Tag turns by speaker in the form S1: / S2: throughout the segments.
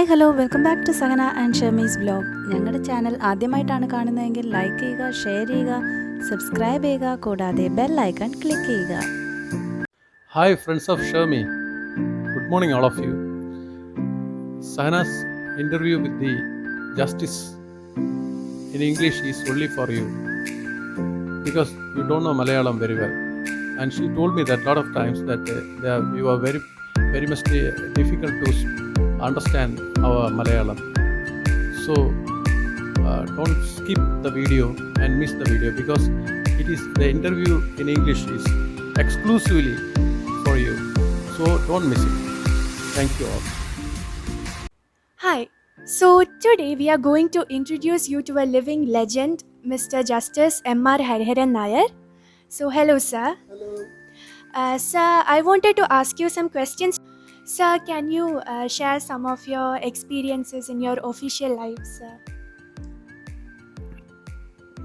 S1: Hi hello welcome back to Sahana and Shemees vlog. ഞങ്ങളുടെ channel ആദ്യമായിട്ടാണ് കാണുന്നതെങ്കിൽ ലൈക്ക് ചെയ്യുക, ഷെയർ ചെയ്യുക, സബ്സ്ക്രൈബ് ചെയ്യുക, കൂടാതെ ബെൽ ഐക്കൺ ക്ലിക്ക് ചെയ്യുക.
S2: Hi, friends of Shermi. Good morning, all of you. Sahana's interview with the justice in English is only for you because you don't know Malayalam very well. And she told me that a lot of times that you are very, very much difficult to understand our Malayalam. So don't skip the video and miss the video because it is the interview in English is exclusively for you. So don't miss it. Thank you all.
S3: Hi. So today we are going to introduce you to a living legend, Mr. Justice M.R. Hariharan Nair. So hello, sir.
S4: Hello.
S3: Sir, I wanted to ask you some questions. Sir, can you share some of your experiences in your official life, sir?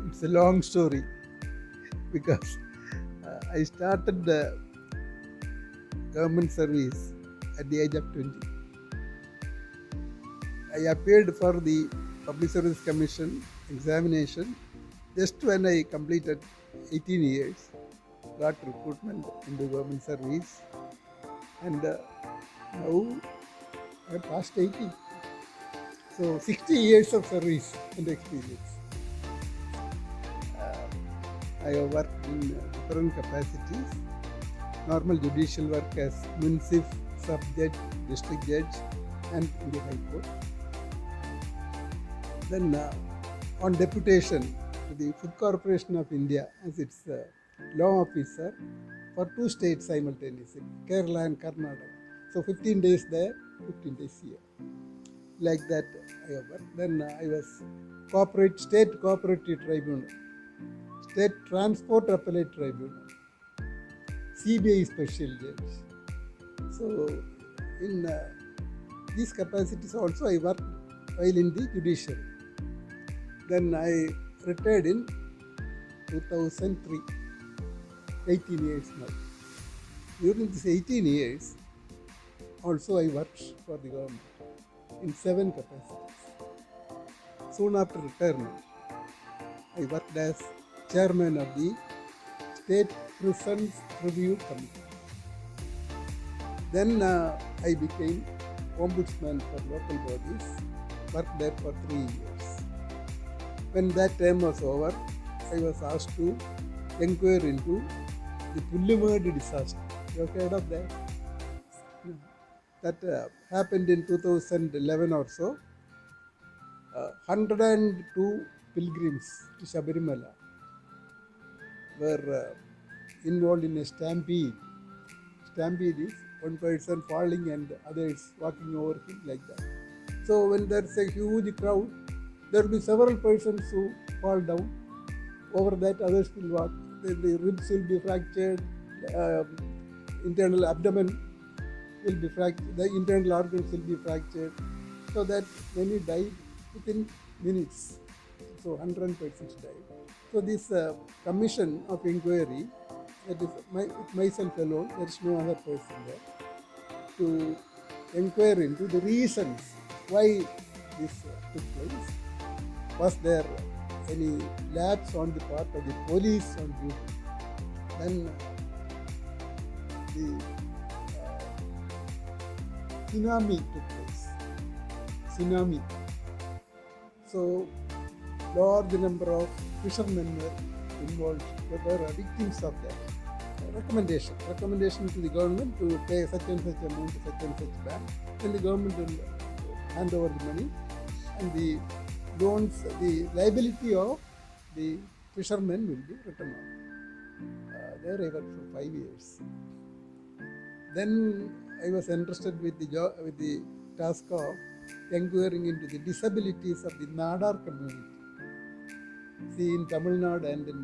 S4: It's a long story because I started the government service at the age of 20. I appeared for the Public Service Commission examination just when I completed 18 years, got recruitment into government service, and now I have passed 80. So 60 years of service and experience. I have worked in different capacities. Normal judicial work as municip, sub-judge, district judge, and in the High Court. Then on deputation to the Food Corporation of India as its law officer for 2 states simultaneously, Kerala and Karnataka. So 15 days there, 15 days here. Like that I have worked. Then I was State Cooperative Tribunal, State Transport Appellate Tribunal, CBI Special Judge. So in these capacities also I worked while in the judiciary. Then I retired in 2003, 18 years now. During these 18 years, also I worked for the government in 7 capacities. Soon after retirement, I worked as chairman of the State Prisons Review Committee. Then I became ombudsman for local bodies, worked there for 3 years. When that time was over, I was asked to inquire into the Pullimadu disaster. You have heard of that? That happened in 2011 or so. 102 pilgrims to Shabarimala were involved in a stampede. Stampede is one person falling and others walking over him like that. So when there's a huge crowd, there will be several persons who fall down. Over that, others will walk. The ribs will be fractured, internal abdomen will be fractured, the internal organs will be fractured. So that many died within minutes. So 100 persons died. So this commission of inquiry, that is myself alone, there is no other person there, to inquire into the reasons why this took place. Was there any lapse on the part of the police on duty? Then the tsunami took place. Tsunami. So large number of fishermen were involved, were victims of that. Recommendation to the government to pay such and such amount to such and such bank. Then the government will hand over the money, and the loans, the liability of the fishermen will be written off. There I worked for 5 years. Then I was interested with the task of inquiring into the disabilities of the Nadar community. See, in Tamil Nadu and in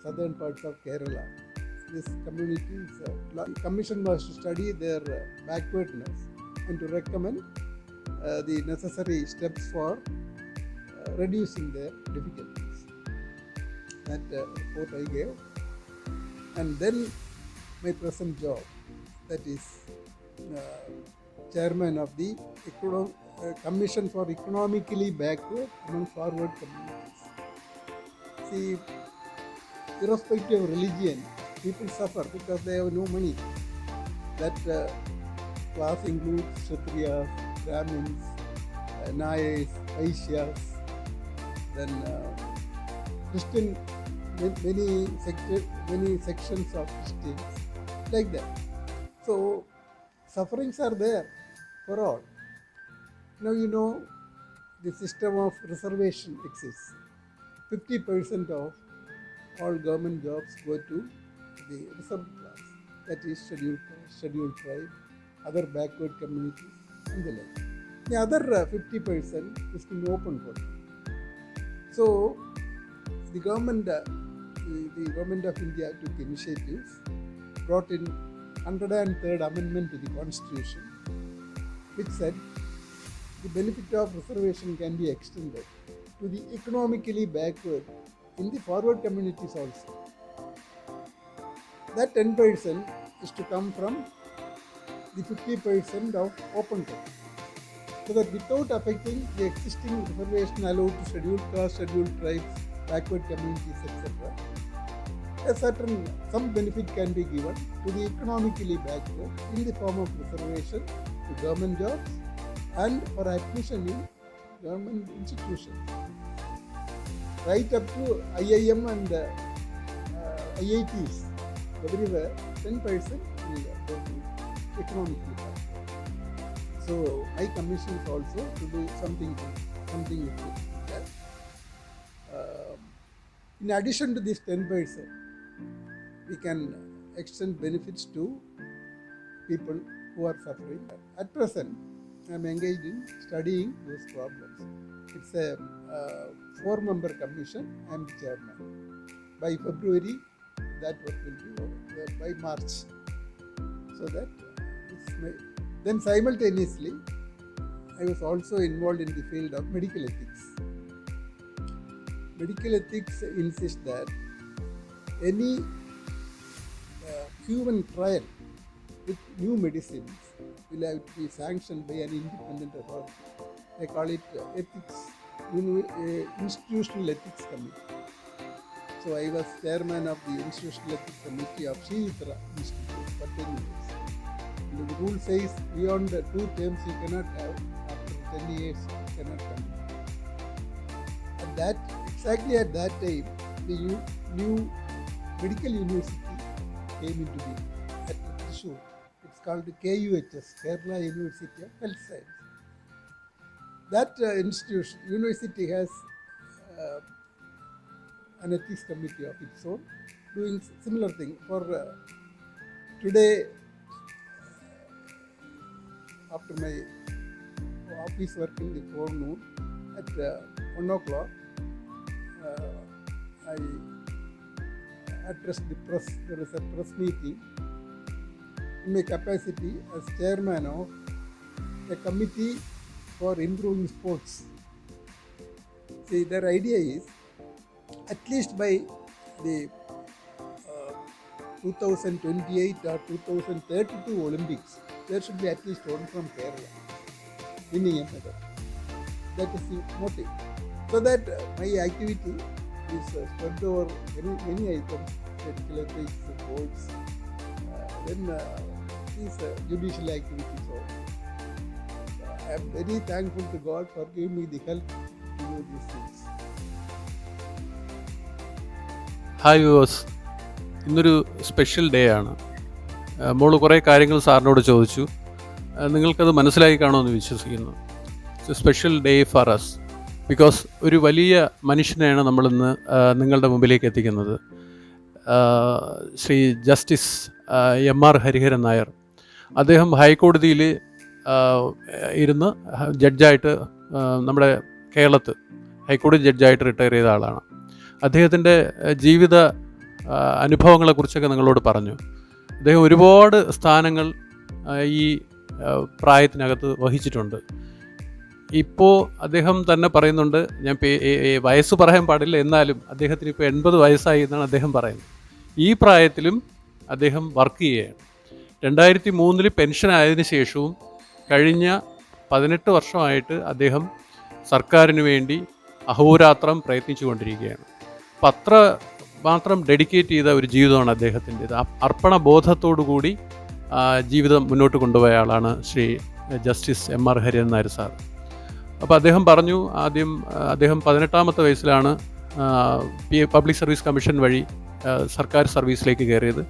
S4: southern parts of Kerala, this community is commission was to study their backwardness and to recommend the necessary steps for reducing their difficulties. That report I gave. And then my present job, that is chairman of the commission for economically backward among forward communities. See, irrespective of religion, people suffer because they have no money. That class includes Kshatriyas, Brahmins, Nayars, Vaishyas, then Christian, many sections of Christians, like that. So sufferings are there for all. Now you know the system of reservation exists. 50% of all government jobs go to the reserved class, that is scheduled caste, scheduled tribe, other backward communities, and the like. The other 50% is in open for them. So the government of India took initiatives, brought in 103rd Amendment to the Constitution, which said the benefit of reservation can be extended to the economically backward in the forward communities also. That 10% is to come from the 50% of open caste, so that without affecting the existing reservation allowed to scheduled caste, scheduled tribes, backward communities, etc., some benefit can be given to the economically backward in the form of reservation to government jobs and for admission in government institutions, right up to IIM and IITs. Everywhere 10% will go to economically backward. So my commission is also to do something with that. In addition to this 10%, we can extend benefits to people who are suffering. At present, I am engaged in studying those problems. It's a 4-member commission. I am the chairman. By February, that work will be over. By March. So that then simultaneously, I was also involved in the field of medical ethics. Medical ethics insists that any human trial with new medicines will have to be sanctioned by an independent authority. I call it Institutional Ethics Committee. So I was chairman of the Institutional Ethics Committee of Sri Chitra Institute for 10 years. And the rule says beyond 2 terms you cannot have, after 10 years you cannot continue. Exactly at that time, the new medical university came into being at Thrissur. It's called the KUHS, Kerala University of Health Science. That university has an ethics committee of its own, doing similar thing. For today, after my office work in the forenoon, at 1 o'clock, I addressed the press. There is a press meeting in my capacity as chairman of a committee for improving sports. See, their idea is at least by the 2028 or 2032 Olympics, there should be at least one from Kerala winning a medal. That is the motive. So that my activity is spread over many items, medical ethics, boards, then these judicial activities also. I am very thankful to God for giving me the help to do these things.
S2: Hi viewers, ഇന്നൊരു special day ആണ്. മോള് കുറേ കാര്യങ്ങൾ സാറിനോട് ചോദിച്ചു. നിങ്ങൾക്കത് മനസ്സിലായി കാണുമെന്ന് വിശ്വസിക്കുന്നു. It's a special day for us because ഒരു വലിയ മനുഷ്യനെയാണ് നമ്മളിന്ന് നിങ്ങളുടെ മുമ്പിലേക്ക് എത്തിക്കുന്നത്. Shri justice M R. ഹരിഹരൻ നായർ. അദ്ദേഹം ഹൈക്കോടതിയിൽ ഇരുന്ന് ജഡ്ജായിട്ട് നമ്മുടെ കേരളത്ത് ഹൈക്കോടതി ജഡ്ജായിട്ട് റിട്ടയർ ചെയ്ത ആളാണ്. അദ്ദേഹത്തിൻ്റെ ജീവിത അനുഭവങ്ങളെക്കുറിച്ചൊക്കെ നിങ്ങളോട് പറഞ്ഞു. അദ്ദേഹം ഒരുപാട് സ്ഥാനങ്ങൾ ഈ പ്രായത്തിനകത്ത് വഹിച്ചിട്ടുണ്ട്. ഇപ്പോൾ അദ്ദേഹം തന്നെ പറയുന്നുണ്ട്, ഞാൻ വയസ്സ് പറയാൻ പാടില്ല, എന്നാലും അദ്ദേഹത്തിന് ഇപ്പോൾ 80 വയസ്സായി എന്നാണ് അദ്ദേഹം പറയുന്നത്. ഈ പ്രായത്തിലും അദ്ദേഹം വർക്ക് ചെയ്യുകയാണ്. 2003 പെൻഷൻ ആയതിനു ശേഷവും കഴിഞ്ഞ 18 വർഷമായിട്ട് അദ്ദേഹം സർക്കാരിന് വേണ്ടി അഹോരാത്രം പ്രയത്നിച്ചു കൊണ്ടിരിക്കുകയാണ്. അപ്പം അത്ര മാത്രം ഡെഡിക്കേറ്റ് ചെയ്ത ഒരു ജീവിതമാണ് അദ്ദേഹത്തിൻ്റേത്. അർപ്പണ ബോധത്തോടു കൂടി ജീവിതം മുന്നോട്ട് കൊണ്ടുപോയ ആളാണ് Shri justice M R. Hariharan Nair sir. അപ്പോൾ അദ്ദേഹം പറഞ്ഞു, അദ്ദേഹം 18-ാമത്തെ വയസ്സിലാണ് പബ്ലിക് സർവീസ് കമ്മീഷൻ വഴി സർക്കാർ സർവീസിലേക്ക് കയറിയത്.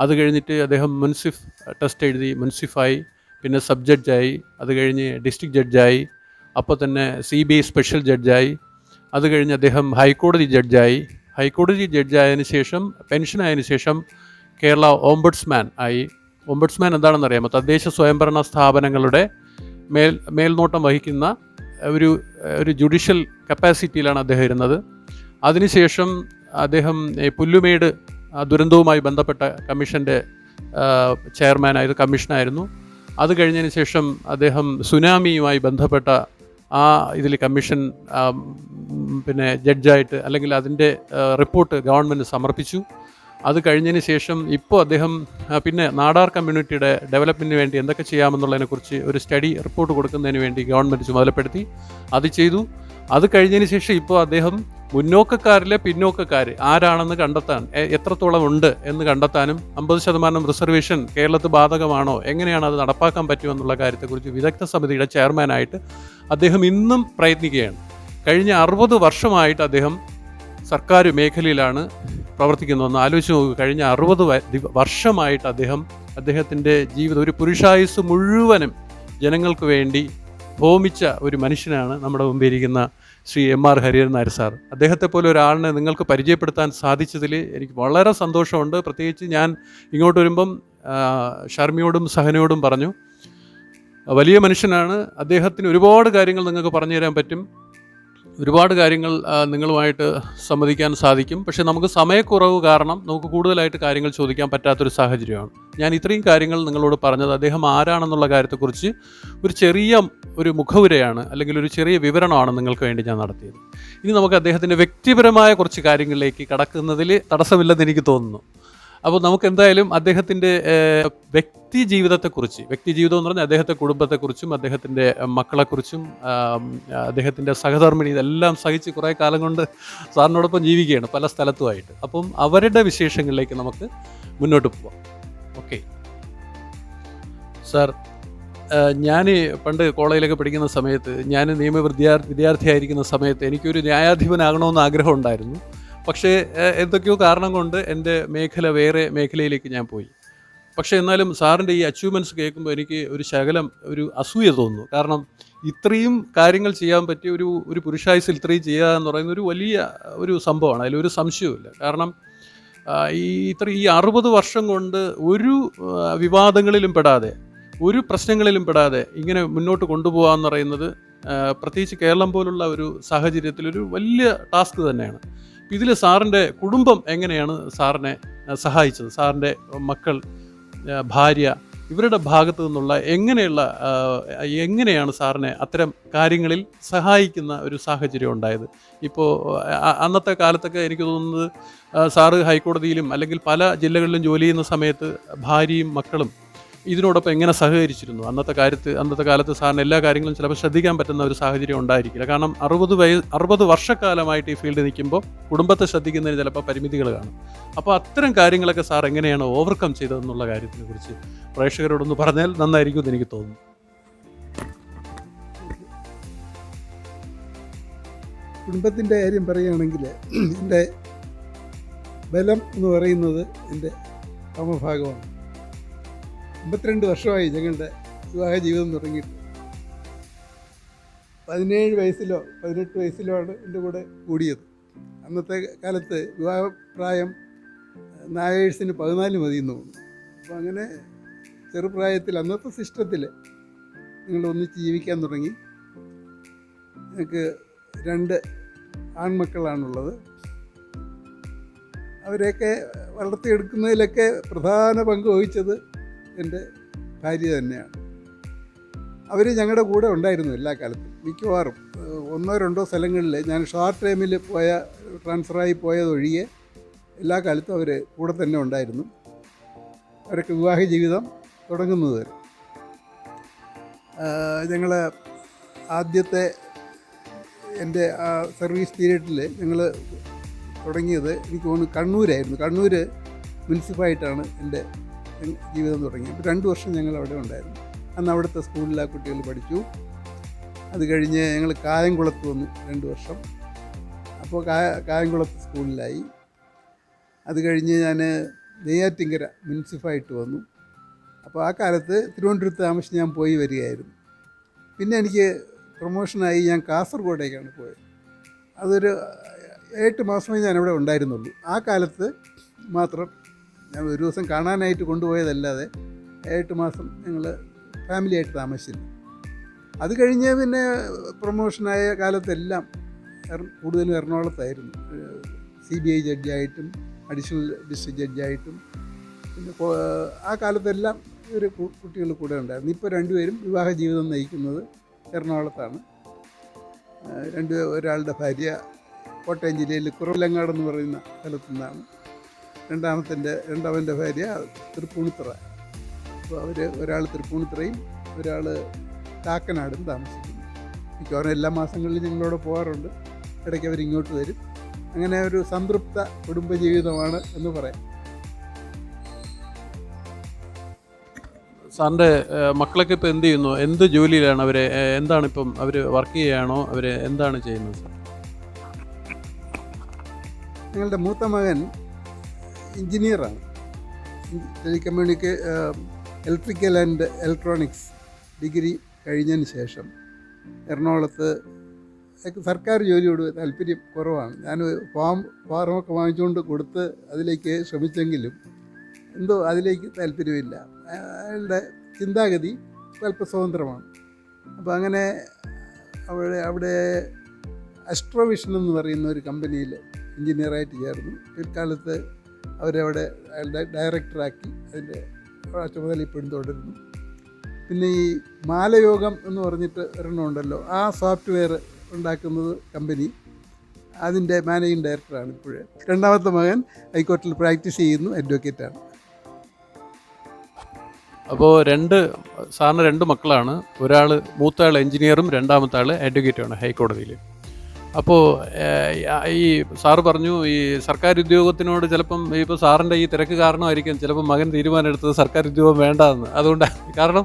S2: അത് കഴിഞ്ഞിട്ട് അദ്ദേഹം മുൻസിഫ് ടെസ്റ്റ് എഴുതി, മുൻസിഫായി, പിന്നെ സബ് ജഡ്ജായി, അത് കഴിഞ്ഞ് ഡിസ്ട്രിക്ട് ജഡ്ജായി, അപ്പോൾ തന്നെ CBI സ്പെഷ്യൽ ജഡ്ജായി, അത് കഴിഞ്ഞ് അദ്ദേഹം ഹൈക്കോടതി ജഡ്ജായി. ഹൈക്കോടതി ജഡ്ജായതിനു ശേഷം പെൻഷനായതിനു ശേഷം കേരള ഓംബുഡ്സ്മാൻ ആയി. ഓംബുഡ്സ്മാൻ എന്താണെന്ന് അറിയാമോ? തദ്ദേശ സ്വയംഭരണ സ്ഥാപനങ്ങളുടെ മേൽനോട്ടം വഹിക്കുന്ന ഒരു ജുഡീഷ്യൽ കപ്പാസിറ്റിയിലാണ് അദ്ദേഹം ഇരുന്നത്. അതിനുശേഷം അദ്ദേഹം പുല്ലുമേട് ദുരന്തവുമായി ബന്ധപ്പെട്ട കമ്മീഷൻ്റെ ചെയർമാനായത് കമ്മീഷനായിരുന്നു. അത് കഴിഞ്ഞതിന് ശേഷം അദ്ദേഹം സുനാമിയുമായി ബന്ധപ്പെട്ട ഇതിൽ കമ്മീഷൻ പിന്നെ ജഡ്ജായിട്ട്, അല്ലെങ്കിൽ അതിൻ്റെ റിപ്പോർട്ട് ഗവൺമെൻറ് സമർപ്പിച്ചു. അത് കഴിഞ്ഞതിന് ശേഷം ഇപ്പോൾ അദ്ദേഹം പിന്നെ നാടാർ കമ്മ്യൂണിറ്റിയുടെ ഡെവലപ്മെൻറ്റിന് വേണ്ടി എന്തൊക്കെ ചെയ്യാമെന്നുള്ളതിനെക്കുറിച്ച് ഒരു സ്റ്റഡി റിപ്പോർട്ട് കൊടുക്കുന്നതിന് വേണ്ടി ഗവൺമെൻറ് ചുമതലപ്പെടുത്തി. അത് ചെയ്തു. അത് കഴിഞ്ഞതിന് ശേഷം ഇപ്പോൾ അദ്ദേഹം മുന്നോക്കക്കാരിലെ പിന്നോക്കക്കാർ ആരാണെന്ന് കണ്ടെത്താൻ, എത്രത്തോളം ഉണ്ട് എന്ന് കണ്ടെത്താനും 50% റിസർവേഷൻ കേരളത്തിൽ ബാധകമാണോ, എങ്ങനെയാണ് അത് നടപ്പാക്കാൻ പറ്റുമെന്നുള്ള കാര്യത്തെക്കുറിച്ച് വിദഗ്ധ സമിതിയുടെ ചെയർമാനായിട്ട് അദ്ദേഹം ഇന്നും പ്രയത്നിക്കുകയാണ്. കഴിഞ്ഞ 60 വർഷമായിട്ട് അദ്ദേഹം സർക്കാർ മേഖലയിലാണ് പ്രവർത്തിക്കുന്നതെന്ന് ആലോചിച്ച് നോക്കുക. കഴിഞ്ഞ 60 വർഷമായിട്ട് അദ്ദേഹത്തിൻ്റെ ജീവിതം, ഒരു പുരുഷായുസ് മുഴുവനും ജനങ്ങൾക്ക് വേണ്ടി ഹോമിച്ച ഒരു മനുഷ്യനാണ് നമ്മുടെ മുമ്പിൽ ഇരിക്കുന്ന ശ്രീ എം.ആർ. ഹരിഹരൻ നായർ സാർ. അദ്ദേഹത്തെ പോലെ ഒരാളിനെ നിങ്ങൾക്ക് പരിചയപ്പെടുത്താൻ സാധിച്ചതിൽ എനിക്ക് വളരെ സന്തോഷമുണ്ട്. പ്രത്യേകിച്ച് ഞാൻ ഇങ്ങോട്ട് വരുമ്പം ഷർമിയോടും സഹനയോടും പറഞ്ഞു, വലിയ മനുഷ്യനാണ്, അദ്ദേഹത്തിന് ഒരുപാട് കാര്യങ്ങൾ നിങ്ങൾക്ക് പറഞ്ഞു തരാൻ പറ്റും, ഒരുപാട് കാര്യങ്ങൾ നിങ്ങളുമായിട്ട് സംവദിക്കാൻ സാധിക്കും. പക്ഷേ നമുക്ക് സമയക്കുറവ് കാരണം നമുക്ക് കൂടുതലായിട്ട് കാര്യങ്ങൾ ചോദിക്കാൻ പറ്റാത്തൊരു സാഹചര്യമാണ്. ഞാൻ ഇത്രയും കാര്യങ്ങൾ നിങ്ങളോട് പറഞ്ഞത് അദ്ദേഹം ആരാണെന്നുള്ള കാര്യത്തെക്കുറിച്ച് ഒരു മുഖവുരയാണ്, അല്ലെങ്കിൽ ഒരു ചെറിയ വിവരണമാണ് നിങ്ങൾക്ക് വേണ്ടി ഞാൻ നടത്തിയത്. ഇനി നമുക്ക് അദ്ദേഹത്തിൻ്റെ വ്യക്തിപരമായ കുറച്ച് കാര്യങ്ങളിലേക്ക് കടക്കുന്നതിൽ തടസ്സമില്ലെന്ന് എനിക്ക് തോന്നുന്നു. അപ്പോൾ നമുക്ക് എന്തായാലും അദ്ദേഹത്തിൻ്റെ വ്യക്തി ജീവിതം എന്ന് പറഞ്ഞാൽ അദ്ദേഹത്തെ കുടുംബത്തെക്കുറിച്ചും അദ്ദേഹത്തിൻ്റെ മക്കളെക്കുറിച്ചും അദ്ദേഹത്തിൻ്റെ സഹധർമ്മിണി ഇതെല്ലാം സഹിച്ച് കുറേ കാലം കൊണ്ട് സാറിനോടൊപ്പം ജീവിക്കുകയാണ് പല സ്ഥലത്തുമായിട്ട്. അപ്പം അവരുടെ വിശേഷങ്ങളിലേക്ക് നമുക്ക് മുന്നോട്ട് പോവാം. ഓക്കെ സാർ, ഞാൻ പണ്ട് കോളേജിലൊക്കെ പഠിക്കുന്ന സമയത്ത്, ഞാൻ വിദ്യാർത്ഥിയായിരിക്കുന്ന സമയത്ത് എനിക്കൊരു ന്യായാധിപനാകണമെന്ന് ആഗ്രഹം ഉണ്ടായിരുന്നു. പക്ഷേ എന്തൊക്കെയോ കാരണം കൊണ്ട് എൻ്റെ വേറെ മേഖലയിലേക്ക് ഞാൻ പോയി. പക്ഷേ എന്നാലും സാറിൻ്റെ ഈ അച്ചീവ്മെൻറ്റ്സ് കേൾക്കുമ്പോൾ എനിക്ക് ഒരു അസൂയ തോന്നുന്നു. കാരണം ഇത്രയും കാര്യങ്ങൾ ചെയ്യാൻ പറ്റിയ ഒരു പുരുഷായുസിൽ ഇത്രയും ചെയ്യുക എന്ന് പറയുന്ന ഒരു വലിയ ഒരു സംഭവമാണ്, അതിലൊരു സംശയവുമില്ല. കാരണം ഈ 60 വർഷം കൊണ്ട് ഒരു വിവാദങ്ങളിലും പെടാതെ, ഒരു പ്രശ്നങ്ങളിലും പെടാതെ ഇങ്ങനെ മുന്നോട്ട് കൊണ്ടുപോകാമെന്ന് പറയുന്നത്, പ്രത്യേകിച്ച് കേരളം പോലുള്ള ഒരു സാഹചര്യത്തിൽ ഒരു വലിയ ടാസ്ക് തന്നെയാണ്. ഇതിൽ സാറിൻ്റെ കുടുംബം എങ്ങനെയാണ് സാറിനെ സഹായിച്ചത്? സാറിൻ്റെ മക്കൾ, ഭാര്യ, ഇവരുടെ ഭാഗത്തു നിന്നുള്ള എങ്ങനെയാണ് സാറിനെ അത്തരം കാര്യങ്ങളിൽ സഹായിക്കുന്ന ഒരു സാഹചര്യം ഉണ്ടായത്? ഇപ്പോൾ അന്നത്തെ കാലത്തൊക്കെ എനിക്ക് തോന്നുന്നത് സാറ് ഹൈക്കോടതിയിലും അല്ലെങ്കിൽ പല ജില്ലകളിലും ജോലി ചെയ്യുന്ന സമയത്ത് ഭാര്യയും മക്കളും ഇതിനോടൊപ്പം എങ്ങനെ സഹകരിച്ചിരുന്നു? അന്നത്തെ കാലത്ത് സാറിന് എല്ലാ കാര്യങ്ങളും ചിലപ്പോൾ ശ്രദ്ധിക്കാൻ പറ്റുന്ന ഒരു സാഹചര്യം ഉണ്ടായിരിക്കില്ല. കാരണം 60 വർഷക്കാലമായിട്ട് ഈ ഫീൽഡിൽ നിൽക്കുമ്പോൾ കുടുംബത്തെ ശ്രദ്ധിക്കുന്നതിന് ചിലപ്പോൾ പരിമിതികൾ കാണും. അപ്പോൾ അത്തരം കാര്യങ്ങളൊക്കെ സാർ എങ്ങനെയാണ് ഓവർകം ചെയ്തതെന്നുള്ള കാര്യത്തിനെ കുറിച്ച് പ്രേക്ഷകരോടൊന്ന് പറഞ്ഞാൽ നന്നായിരിക്കും എന്ന് എനിക്ക് തോന്നുന്നു.
S4: കുടുംബത്തിൻ്റെ കാര്യം പറയുകയാണെങ്കിൽ, എൻ്റെ ബലം എന്ന് പറയുന്നത് എൻ്റെ സമഭാഗമാണ്. 52 വർഷമായി ഞങ്ങളുടെ വിവാഹ ജീവിതം തുടങ്ങിയിട്ട്. 17 വയസ്സിലോ 18 വയസ്സിലോ ആണ് എൻ്റെ കൂടെ കൂടിയത്. അന്നത്തെ കാലത്ത് വിവാഹപ്രായം നായേഴ്സിന് 14 മതി എന്ന് തോന്നുന്നു. അപ്പോൾ അങ്ങനെ ചെറുപ്രായത്തിൽ അന്നത്തെ സിസ്റ്റത്തിൽ ഞങ്ങൾ ഒന്നിച്ച് ജീവിക്കാൻ തുടങ്ങി. ഞങ്ങൾക്ക് 2 ആൺമക്കളാണുള്ളത്. അവരെയൊക്കെ വളർത്തിയെടുക്കുന്നതിലൊക്കെ പ്രധാന പങ്ക് വഹിച്ചത് എൻ്റെ ഭാര്യ തന്നെയാണ്. അവർ ഞങ്ങളുടെ കൂടെ ഉണ്ടായിരുന്നു എല്ലാ കാലത്തും. മിക്കവാറും 1-2 സ്ഥലങ്ങളിൽ ഞാൻ ഷോർട്ട് ടൈമിൽ ട്രാൻസ്ഫറായി പോയതൊഴികെ എല്ലാ കാലത്തും അവർ കൂടെ തന്നെ ഉണ്ടായിരുന്നു. അവരൊക്കെ വിവാഹ ജീവിതം തുടങ്ങുന്നത് വരെ. ഞങ്ങൾ ആദ്യത്തെ എൻ്റെ ആ സർവീസ് പീരീഡിൽ ഞങ്ങൾ തുടങ്ങിയത് എനിക്ക് തോന്നുന്നു കണ്ണൂരായിരുന്നു. കണ്ണൂർ മുനിസിപ്പായിട്ടാണ് എൻ്റെ ജീവിതം തുടങ്ങിയത്. അപ്പോൾ 2 വർഷം ഞങ്ങൾ അവിടെ ഉണ്ടായിരുന്നു. അന്ന് അവിടുത്തെ സ്കൂളിൽ ആ കുട്ടികൾ പഠിച്ചു. അത് കഴിഞ്ഞ് ഞങ്ങൾ കായംകുളത്ത് വന്നു 2 വർഷം. അപ്പോൾ കായംകുളത്ത് സ്കൂളിലായി. അത് കഴിഞ്ഞ് ഞാൻ നെയ്യാറ്റിങ്കര മുനിസിപ്പായിട്ട് വന്നു. അപ്പോൾ ആ കാലത്ത് തിരുവനന്തപുരത്ത് താമസിച്ച് ഞാൻ പോയി വരികയായിരുന്നു. പിന്നെ എനിക്ക് പ്രൊമോഷനായി ഞാൻ കാസർഗോഡേക്കാണ് പോയത്. അതൊരു 8 മാസമേ ഞാൻ അവിടെ ഉണ്ടായിരുന്നുള്ളൂ. ആ കാലത്ത് മാത്രം ഞാൻ ഒരു ദിവസം കാണാനായിട്ട് കൊണ്ടുപോയതല്ലാതെ 8 മാസം ഞങ്ങൾ ഫാമിലിയായിട്ട് താമസിച്ചില്ല. അത് കഴിഞ്ഞ് പിന്നെ പ്രൊമോഷനായ കാലത്തെല്ലാം കൂടുതലും എറണാകുളത്തായിരുന്നു. CBI ജഡ്ജായിട്ടും അഡീഷണൽ ഡിസ്ട്രിക്ട് ജഡ്ജായിട്ടും പിന്നെ ആ കാലത്തെല്ലാം ഒരു കുട്ടികൾ കൂടെ ഉണ്ടായിരുന്നു. ഇപ്പോൾ 2 പേരും വിവാഹ ജീവിതം നയിക്കുന്നത് എറണാകുളത്താണ്. ഒരാളുടെ ഭാര്യ കോട്ടയം ജില്ലയിൽ കുറവിലങ്ങാടെന്ന് പറയുന്ന സ്ഥലത്തു നിന്നാണ്. രണ്ടാമൻ്റെ ഭാര്യ തൃപ്പൂണിത്തുറ. അപ്പോൾ ഒരാൾ തൃപ്പൂണിത്തുറയും ഒരാൾ കാക്കനാടും താമസിക്കുന്നു. മിക്കവാറും എല്ലാ മാസങ്ങളിലും ഞങ്ങളവിടെ പോകാറുണ്ട്. ഇടയ്ക്ക് അവരിങ്ങോട്ട് വരും. അങ്ങനെ ഒരു സംതൃപ്ത കുടുംബജീവിതമാണ് എന്ന് പറയാം.
S2: സാറിൻ്റെ മക്കളൊക്കെ ഇപ്പോൾ എന്ത് ചെയ്യുന്നു? എന്ത് ജോലിയിലാണ് അവർ? എന്താണ് ഇപ്പം അവർ വർക്ക് ചെയ്യുകയാണോ? അവർ എന്താണ് ചെയ്യുന്നത് സാർ?
S4: ഞങ്ങളുടെ മൂത്ത മകൻ എഞ്ചിനീയറാണ്. ഇലക്ട്രിക്കൽ ആൻഡ് ഇലക്ട്രോണിക്സ് ഡിഗ്രി കഴിഞ്ഞതിന് ശേഷം എറണാകുളത്ത് സർക്കാർ ജോലിയോട് താല്പര്യം കുറവാണ്. ഞാൻ ഫാറമൊക്കെ വാങ്ങിച്ചുകൊണ്ട് കൊടുത്ത് അതിലേക്ക് ശ്രമിച്ചെങ്കിലും എന്തോ അതിലേക്ക് താല്പര്യമില്ല. അയാളുടെ ചിന്താഗതി അല്പ സ്വതന്ത്രമാണ്. അപ്പോൾ അങ്ങനെ അവിടെ അസ്ട്രോവിഷൻ എന്ന് പറയുന്ന ഒരു കമ്പനിയിൽ എഞ്ചിനീയറായിട്ട് ചേർന്നു. പിൽക്കാലത്ത് അവരവിടെ അയാളുടെ ഡയറക്ടറാക്കി. അതിൻ്റെ ചുമതല ഇപ്പോഴും തുടരുന്നു. പിന്നെ ഈ മാലയോഗം എന്ന് പറഞ്ഞിട്ട് ഒരെണ്ണം ഉണ്ടല്ലോ, ആ സോഫ്റ്റ്വെയർ ഉണ്ടാക്കുന്നത് കമ്പനി, അതിൻ്റെ മാനേജിങ് ഡയറക്ടറാണ് ഇപ്പോഴേ. രണ്ടാമത്തെ മകൻ ഹൈക്കോടതിയിൽ പ്രാക്ടീസ് ചെയ്യുന്നു, അഡ്വക്കേറ്റാണ്.
S2: അപ്പോൾ സാറിന് 2 മക്കളാണ്. ഒരാൾ മൂത്ത ആൾ എഞ്ചിനീയറും രണ്ടാമത്തെ ആൾ അഡ്വക്കേറ്റുമാണ് ഹൈക്കോടതിയിൽ. അപ്പോൾ ഈ സാറ് പറഞ്ഞു ഈ സർക്കാർ ഉദ്യോഗത്തിനോട് ചിലപ്പം ഇപ്പോൾ സാറിൻ്റെ ഈ തിരക്ക് കാരണമായിരിക്കും ചിലപ്പോൾ മകൻ തീരുമാനം എടുത്തത് സർക്കാർ ഉദ്യോഗം വേണ്ടെന്ന്. അതുകൊണ്ട് കാരണം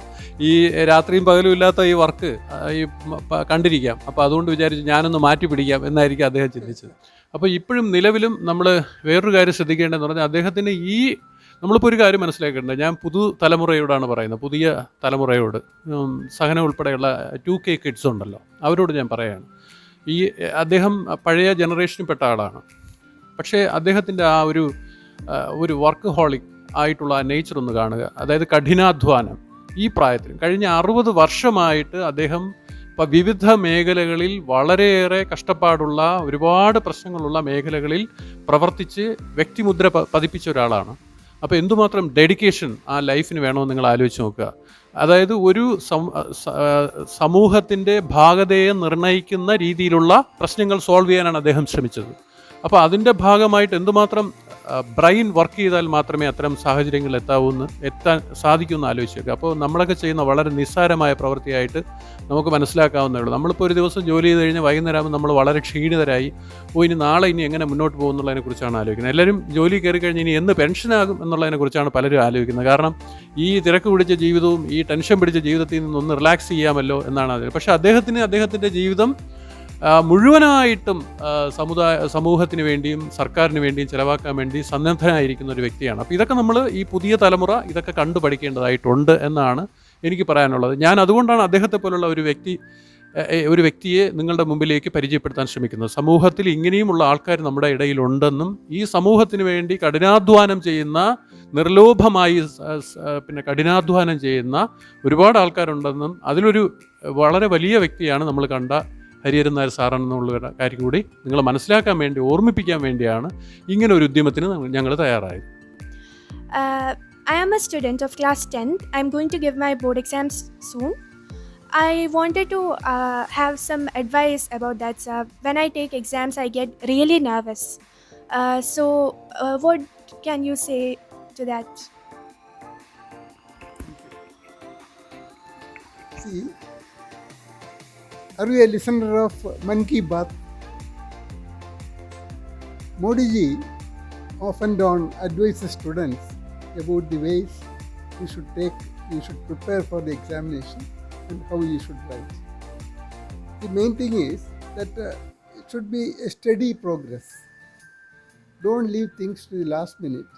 S2: ഈ രാത്രിയും പകലും ഇല്ലാത്ത ഈ വർക്ക് ഈ കണ്ടിരിക്കാം. അപ്പോൾ അതുകൊണ്ട് വിചാരിച്ചു ഞാനൊന്ന് മാറ്റി പിടിക്കാം എന്നായിരിക്കും അദ്ദേഹം ചിന്തിച്ചത്. അപ്പോൾ ഇപ്പോഴും നിലവിലും നമ്മൾ വേറൊരു കാര്യം ശ്രദ്ധിക്കേണ്ടതെന്ന് പറഞ്ഞാൽ അദ്ദേഹത്തിന് നമ്മളിപ്പോൾ ഒരു കാര്യം മനസ്സിലാക്കേണ്ടത്, ഞാൻ പുതുതലമുറയോടാണ് പറയുന്നത്, പുതിയ തലമുറയോട്, സഹന ഉൾപ്പെടെയുള്ള 2K കിഡ്സ് ഉണ്ടല്ലോ, അവരോട് ഞാൻ പറയുകയാണ്. അദ്ദേഹം പഴയ ജനറേഷനിൽപ്പെട്ട ആളാണ്. പക്ഷേ അദ്ദേഹത്തിൻ്റെ ആ ഒരു വർക്ക് ഹോളിക് ആയിട്ടുള്ള നേച്ചർ ഒന്ന് കാണുക. അതായത് കഠിനാധ്വാനം. ഈ പ്രായത്തിൽ കഴിഞ്ഞ 60 വർഷമായിട്ട് അദ്ദേഹം വിവിധ മേഖലകളിൽ വളരെയേറെ കഷ്ടപ്പാടുള്ള, ഒരുപാട് പ്രശ്നങ്ങളുള്ള മേഖലകളിൽ പ്രവർത്തിച്ച് വ്യക്തിമുദ്ര പതിപ്പിച്ച ഒരാളാണ്. അപ്പോൾ എന്തുമാത്രം ഡെഡിക്കേഷൻ ആ ലൈഫിന് വേണമെന്ന് നിങ്ങൾ ആലോചിച്ച് നോക്കുക. അതായത് ഒരു സമൂഹത്തിൻ്റെ ഭാഗതയെ നിർണ്ണയിക്കുന്ന രീതിയിലുള്ള പ്രശ്നങ്ങൾ സോൾവ് ചെയ്യാനാണ് അദ്ദേഹം ശ്രമിച്ചത്. അപ്പോൾ അതിൻ്റെ ഭാഗമായിട്ട് എന്തുമാത്രം ബ്രെയിൻ വർക്ക് ചെയ്താൽ മാത്രമേ അത്തരം സാഹചര്യങ്ങളിൽ എത്താൻ സാധിക്കുമെന്ന് ആലോചിച്ച് നോക്കുക. അപ്പോൾ നമ്മളൊക്കെ ചെയ്യുന്ന വളരെ നിസ്സാരമായ പ്രവൃത്തിയായിട്ട് നമുക്ക് മനസ്സിലാക്കാവുന്നേ ഉള്ളൂ. നമ്മളിപ്പോൾ ഒരു ദിവസം ജോലി ചെയ്ത് കഴിഞ്ഞ് വൈകുന്നേരം നമ്മൾ വളരെ ക്ഷീണിതരായി ഇനി നാളെ എങ്ങനെ മുന്നോട്ട് പോകും എന്നുള്ളതിനെക്കുറിച്ചാണ് ആലോചിക്കുന്നത്. എല്ലാവരും ജോലി കയറി കഴിഞ്ഞ് ഇനി എന്ന് പെൻഷനാകും എന്നുള്ളതിനെക്കുറിച്ചാണ് പലരും ആലോചിക്കുന്നത്. കാരണം ഈ തിരക്ക് പിടിച്ച ജീവിതവും ഈ ടെൻഷൻ പിടിച്ച ജീവിതത്തിൽ നിന്നൊന്ന് റിലാക്സ് ചെയ്യാമല്ലോ എന്നാണ് അത്. പക്ഷേ അദ്ദേഹത്തിൻ്റെ ജീവിതം മുഴുവനായിട്ടും സമൂഹത്തിന് വേണ്ടിയും സർക്കാരിന് വേണ്ടിയും ചിലവാക്കാൻ വേണ്ടി സന്നദ്ധനായിരിക്കുന്ന ഒരു വ്യക്തിയാണ്. അപ്പോൾ ഇതൊക്കെ നമ്മൾ ഈ പുതിയ തലമുറ ഇതൊക്കെ കണ്ടു പഠിക്കേണ്ടതായിട്ടുണ്ട് എന്നാണ് എനിക്ക് പറയാനുള്ളത്. ഞാൻ അതുകൊണ്ടാണ് അദ്ദേഹത്തെ പോലുള്ള ഒരു വ്യക്തിയെ നിങ്ങളുടെ മുമ്പിലേക്ക് പരിചയപ്പെടുത്താൻ ശ്രമിക്കുന്നത്. സമൂഹത്തിൽ ഇങ്ങനെയുമുള്ള ആൾക്കാർ നമ്മുടെ ഇടയിലുണ്ടെന്നും ഈ സമൂഹത്തിന് വേണ്ടി കഠിനാധ്വാനം ചെയ്യുന്ന, നിർലോഭമായി കഠിനാധ്വാനം ചെയ്യുന്ന ഒരുപാട് ആൾക്കാരുണ്ടെന്നും അതിലൊരു വളരെ വലിയ വ്യക്തിയാണ് നമ്മൾ കണ്ട ഹരിഹരൻ നായർ സാറാണെന്നുള്ള കാര്യം കൂടി നിങ്ങൾ മനസ്സിലാക്കാൻ വേണ്ടി, ഓർമ്മിപ്പിക്കാൻ വേണ്ടിയാണ് ഇങ്ങനെ ഒരു ഉദ്യമത്തിന് ഞങ്ങൾ തയ്യാറായത്.
S3: I am a student of class 10th. I am going to give my board exams soon. I wanted to have some advice about that. When I take exams, I get really nervous. What can you say to that?
S4: See, Are you a listener of Man Ki Baat? Modi ji off and on advises students about the ways you should prepare for the examination and how you should write. The main thing is that it should be a steady progress. Don't leave things to the last minute.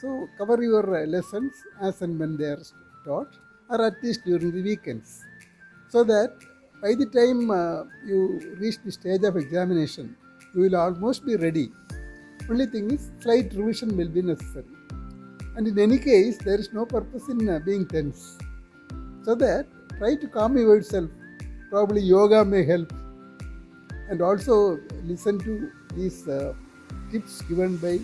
S4: So cover your lessons as and when they are taught, or at least during the weekends, so that by the time you reach the stage of examination, you will almost be ready. Only thing is, slight revision will be necessary. And in any case, there is no purpose in being tense. So that try to calm yourself. Probably yoga may help. And also listen to these tips given by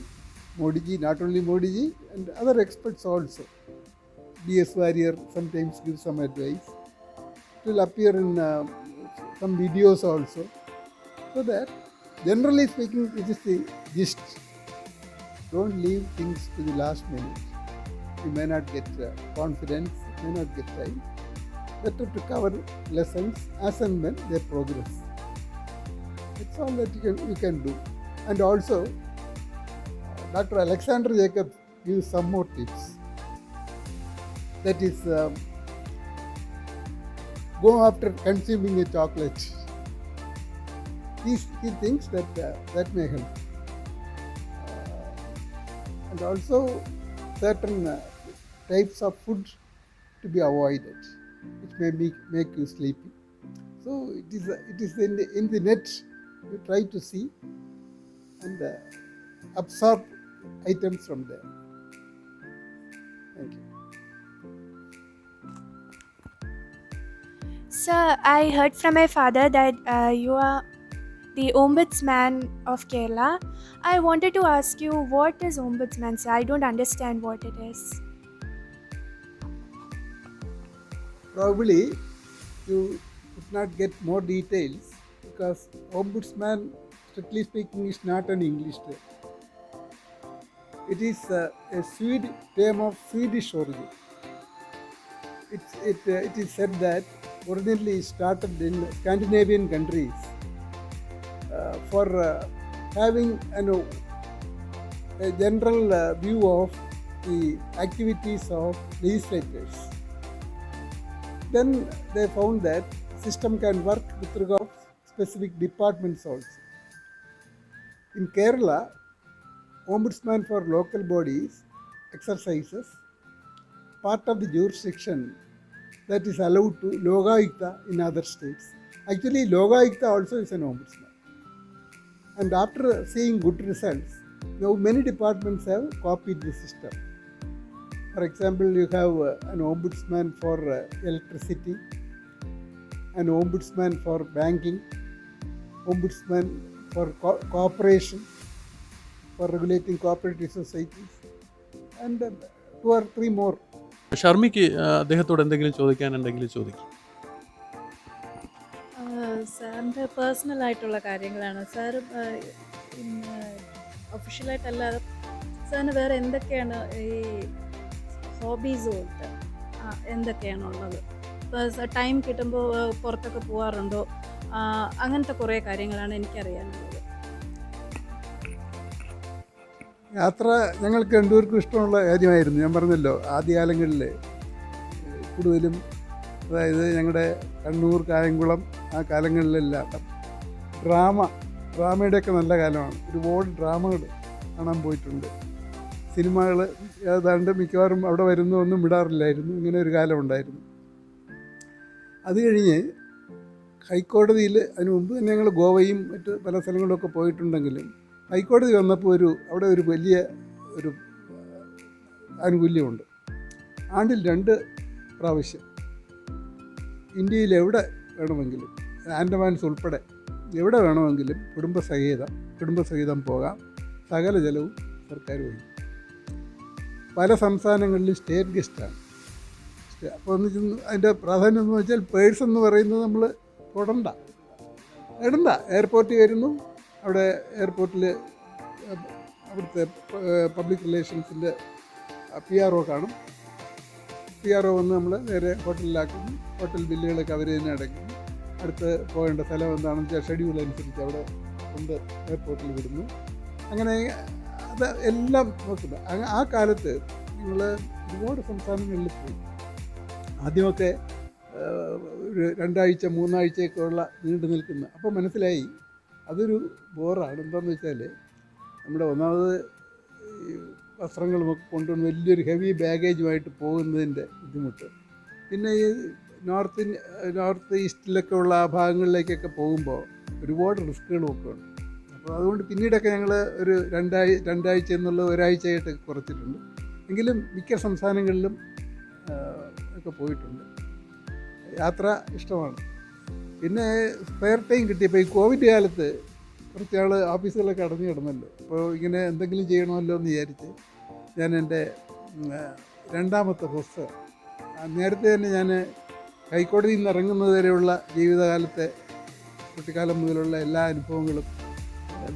S4: Modi ji, not only Modi ji, and other experts also. B.S. Warrior sometimes gives some advice. It will appear in some videos also. So that, generally speaking, it is the gist. Don't leave things to the last minute. You may not get confidence, may not get time. Better to cover lessons as and when they progress. That's all that you can do. And also, Dr. Alexander Jacobs gives some more tips. That is, go after consuming a chocolate. He thinks that may help. And also, certain types of food to be avoided, which may make you sleepy. So it is in the net. You try to see and absorb items from there. Thank you.
S3: Sir, I heard from my father that you are the Ombudsman of Kerala. I wanted to ask you, what is Ombudsman, sir? I don't understand what it is.
S4: Probably you could not get more details because Ombudsman, strictly speaking, is not an English term. It is a term of Swedish origin. It is said that originally started in Scandinavian countries for having a general view of the activities of legislators. Then they found that system can work with regard to specific departments also. In Kerala, Ombudsman for local bodies exercises part of the jurisdiction that is allowed to Lokayukta in other states. Actually, Lokayukta also is an ombudsman. And after seeing good results, now many departments have copied the system. For example, you have an ombudsman for electricity, an ombudsman for banking, ombudsman for cooperation, for regulating cooperative societies, and 2 or 3 more.
S2: ഷർമിക്ക് അദ്ദേഹത്തോട് എന്തെങ്കിലും ചോദിക്കാനുണ്ടെങ്കിൽ ചോദിക്കും.
S1: സാറിൻ്റെ പേഴ്സണലായിട്ടുള്ള കാര്യങ്ങളാണ്. Sir ഒഫീഷ്യലായിട്ടല്ലാതെ സാറിന് വേറെ എന്തൊക്കെയാണ് ഈ hobbies പോലത്തെ എന്തൊക്കെയാണുള്ളത്? ഇപ്പോൾ ടൈം കിട്ടുമ്പോൾ പുറത്തൊക്കെ പോകാറുണ്ടോ? അങ്ങനത്തെ കുറേ കാര്യങ്ങളാണ് എനിക്കറിയാനുള്ളത്.
S4: യാത്ര ഞങ്ങൾക്ക് രണ്ടുപേർക്കും ഇഷ്ടമുള്ള കാര്യമായിരുന്നു. ഞാൻ പറഞ്ഞല്ലോ, ആദ്യകാലങ്ങളിൽ കൂടുതലും, അതായത് ഞങ്ങളുടെ കണ്ണൂർ, കായംകുളം ആ കാലങ്ങളിലെല്ലാം ഡ്രാമയുടെയൊക്കെ നല്ല കാലമാണ്. ഒരുപാട് ഡ്രാമകൾ കാണാൻ പോയിട്ടുണ്ട്. സിനിമകൾ ഏതാണ്ട് മിക്കവാറും അവിടെ വരുന്നതൊന്നും വിടാറില്ലായിരുന്നു. ഇങ്ങനെ ഒരു കാലം ഉണ്ടായിരുന്നു. അത് കഴിഞ്ഞ് ഹൈക്കോടതിയിൽ അതിന് മുമ്പ് തന്നെ ഞങ്ങൾ ഗോവയും മറ്റ് പല സ്ഥലങ്ങളിലൊക്കെ പോയിട്ടുണ്ടെങ്കിലും ഹൈക്കോടതി വന്നപ്പോൾ അവിടെ ഒരു വലിയ ഒരു ആനുകൂല്യമുണ്ട്. ആണ്ടിൽ 2 പ്രാവശ്യം ഇന്ത്യയിൽ എവിടെ വേണമെങ്കിലും, ആൻഡമാൻസ് ഉൾപ്പെടെ എവിടെ വേണമെങ്കിലും കുടുംബസഹിതം പോകാം. സകല ചെലവും സർക്കാർ വഹിക്കും. പല സംസ്ഥാനങ്ങളിലും സ്റ്റേറ്റ് ഗസ്റ്റാണ്. അപ്പോൾ അതിൻ്റെ പ്രാധാന്യം എന്ന് വെച്ചാൽ പേഴ്സ് എന്ന് പറയുന്നത് നമ്മൾ ഇടണ്ട. എയർപോർട്ടിൽ വരുന്നു, അവിടെ എയർപോർട്ടിൽ അവിടുത്തെ പബ്ലിക് റിലേഷൻസിൻ്റെ PRO കാണും. PRO വന്ന് നമ്മൾ നേരെ ഹോട്ടലിലാക്കുന്നു. ഹോട്ടൽ ബില്ലുകളൊക്കെ അവർ തന്നെ അടയ്ക്കുന്നു. അടുത്ത് പോകേണ്ട സ്ഥലം എന്താണെന്ന് വെച്ചാൽ ഷെഡ്യൂൾ അനുസരിച്ച് അവിടെ കൊണ്ട് എയർപോർട്ടിൽ വിടുന്നു. അങ്ങനെ അത് എല്ലാം നോക്കുന്നു. ആ കാലത്ത് നിങ്ങൾ ഒരുപാട് സംസ്ഥാനങ്ങളിൽ പോയി. ആദ്യമൊക്കെ ഒരു 2 ആഴ്ച 3 ആഴ്ചയൊക്കെ ഉള്ള നീണ്ടു നിൽക്കുന്ന. അപ്പോൾ മനസ്സിലായി അതൊരു ബോറാണ്. എന്താണെന്ന് വെച്ചാൽ നമ്മുടെ ഒന്നാമത് ഈ വസ്ത്രങ്ങളുമൊക്കെ കൊണ്ടുവന്ന് വലിയൊരു ഹെവി ബാഗേജുമായിട്ട് പോകുന്നതിൻ്റെ ബുദ്ധിമുട്ട്. പിന്നെ ഈ നോർത്ത് ഈസ്റ്റിലൊക്കെ ഉള്ള ആ ഭാഗങ്ങളിലേക്കൊക്കെ പോകുമ്പോൾ ഒരുപാട് റിസ്ക്കുകളുമൊക്കെ ഉണ്ട്. അപ്പോൾ അതുകൊണ്ട് പിന്നീടൊക്കെ ഞങ്ങൾ ഒരു 2 ആഴ്ച എന്നുള്ളത് 1 ആഴ്ചയായിട്ട് കുറച്ചിട്ടുണ്ട്. എങ്കിലും മിക്ക സംസ്ഥാനങ്ങളിലും ഒക്കെ പോയിട്ടുണ്ട്. യാത്ര ഇഷ്ടമാണ്. പിന്നെ സ്പെയർ ടൈം കിട്ടിയപ്പോൾ ഈ കോവിഡ് കാലത്ത് കുറച്ച് നാൾ ഓഫീസുകളൊക്കെ അടഞ്ഞു കിടന്നല്ലോ. അപ്പോൾ ഇങ്ങനെ എന്തെങ്കിലും ചെയ്യണമല്ലോ എന്ന് വിചാരിച്ച് ഞാൻ എൻ്റെ 2ാമത്തെ പുസ്തകം, നേരത്തെ തന്നെ ഞാൻ ഹൈക്കോടതിയിൽ നിന്ന് ഇറങ്ങുന്നത് വരെയുള്ള ജീവിതകാലത്തെ കുട്ടിക്കാലം മുതലുള്ള എല്ലാ അനുഭവങ്ങളും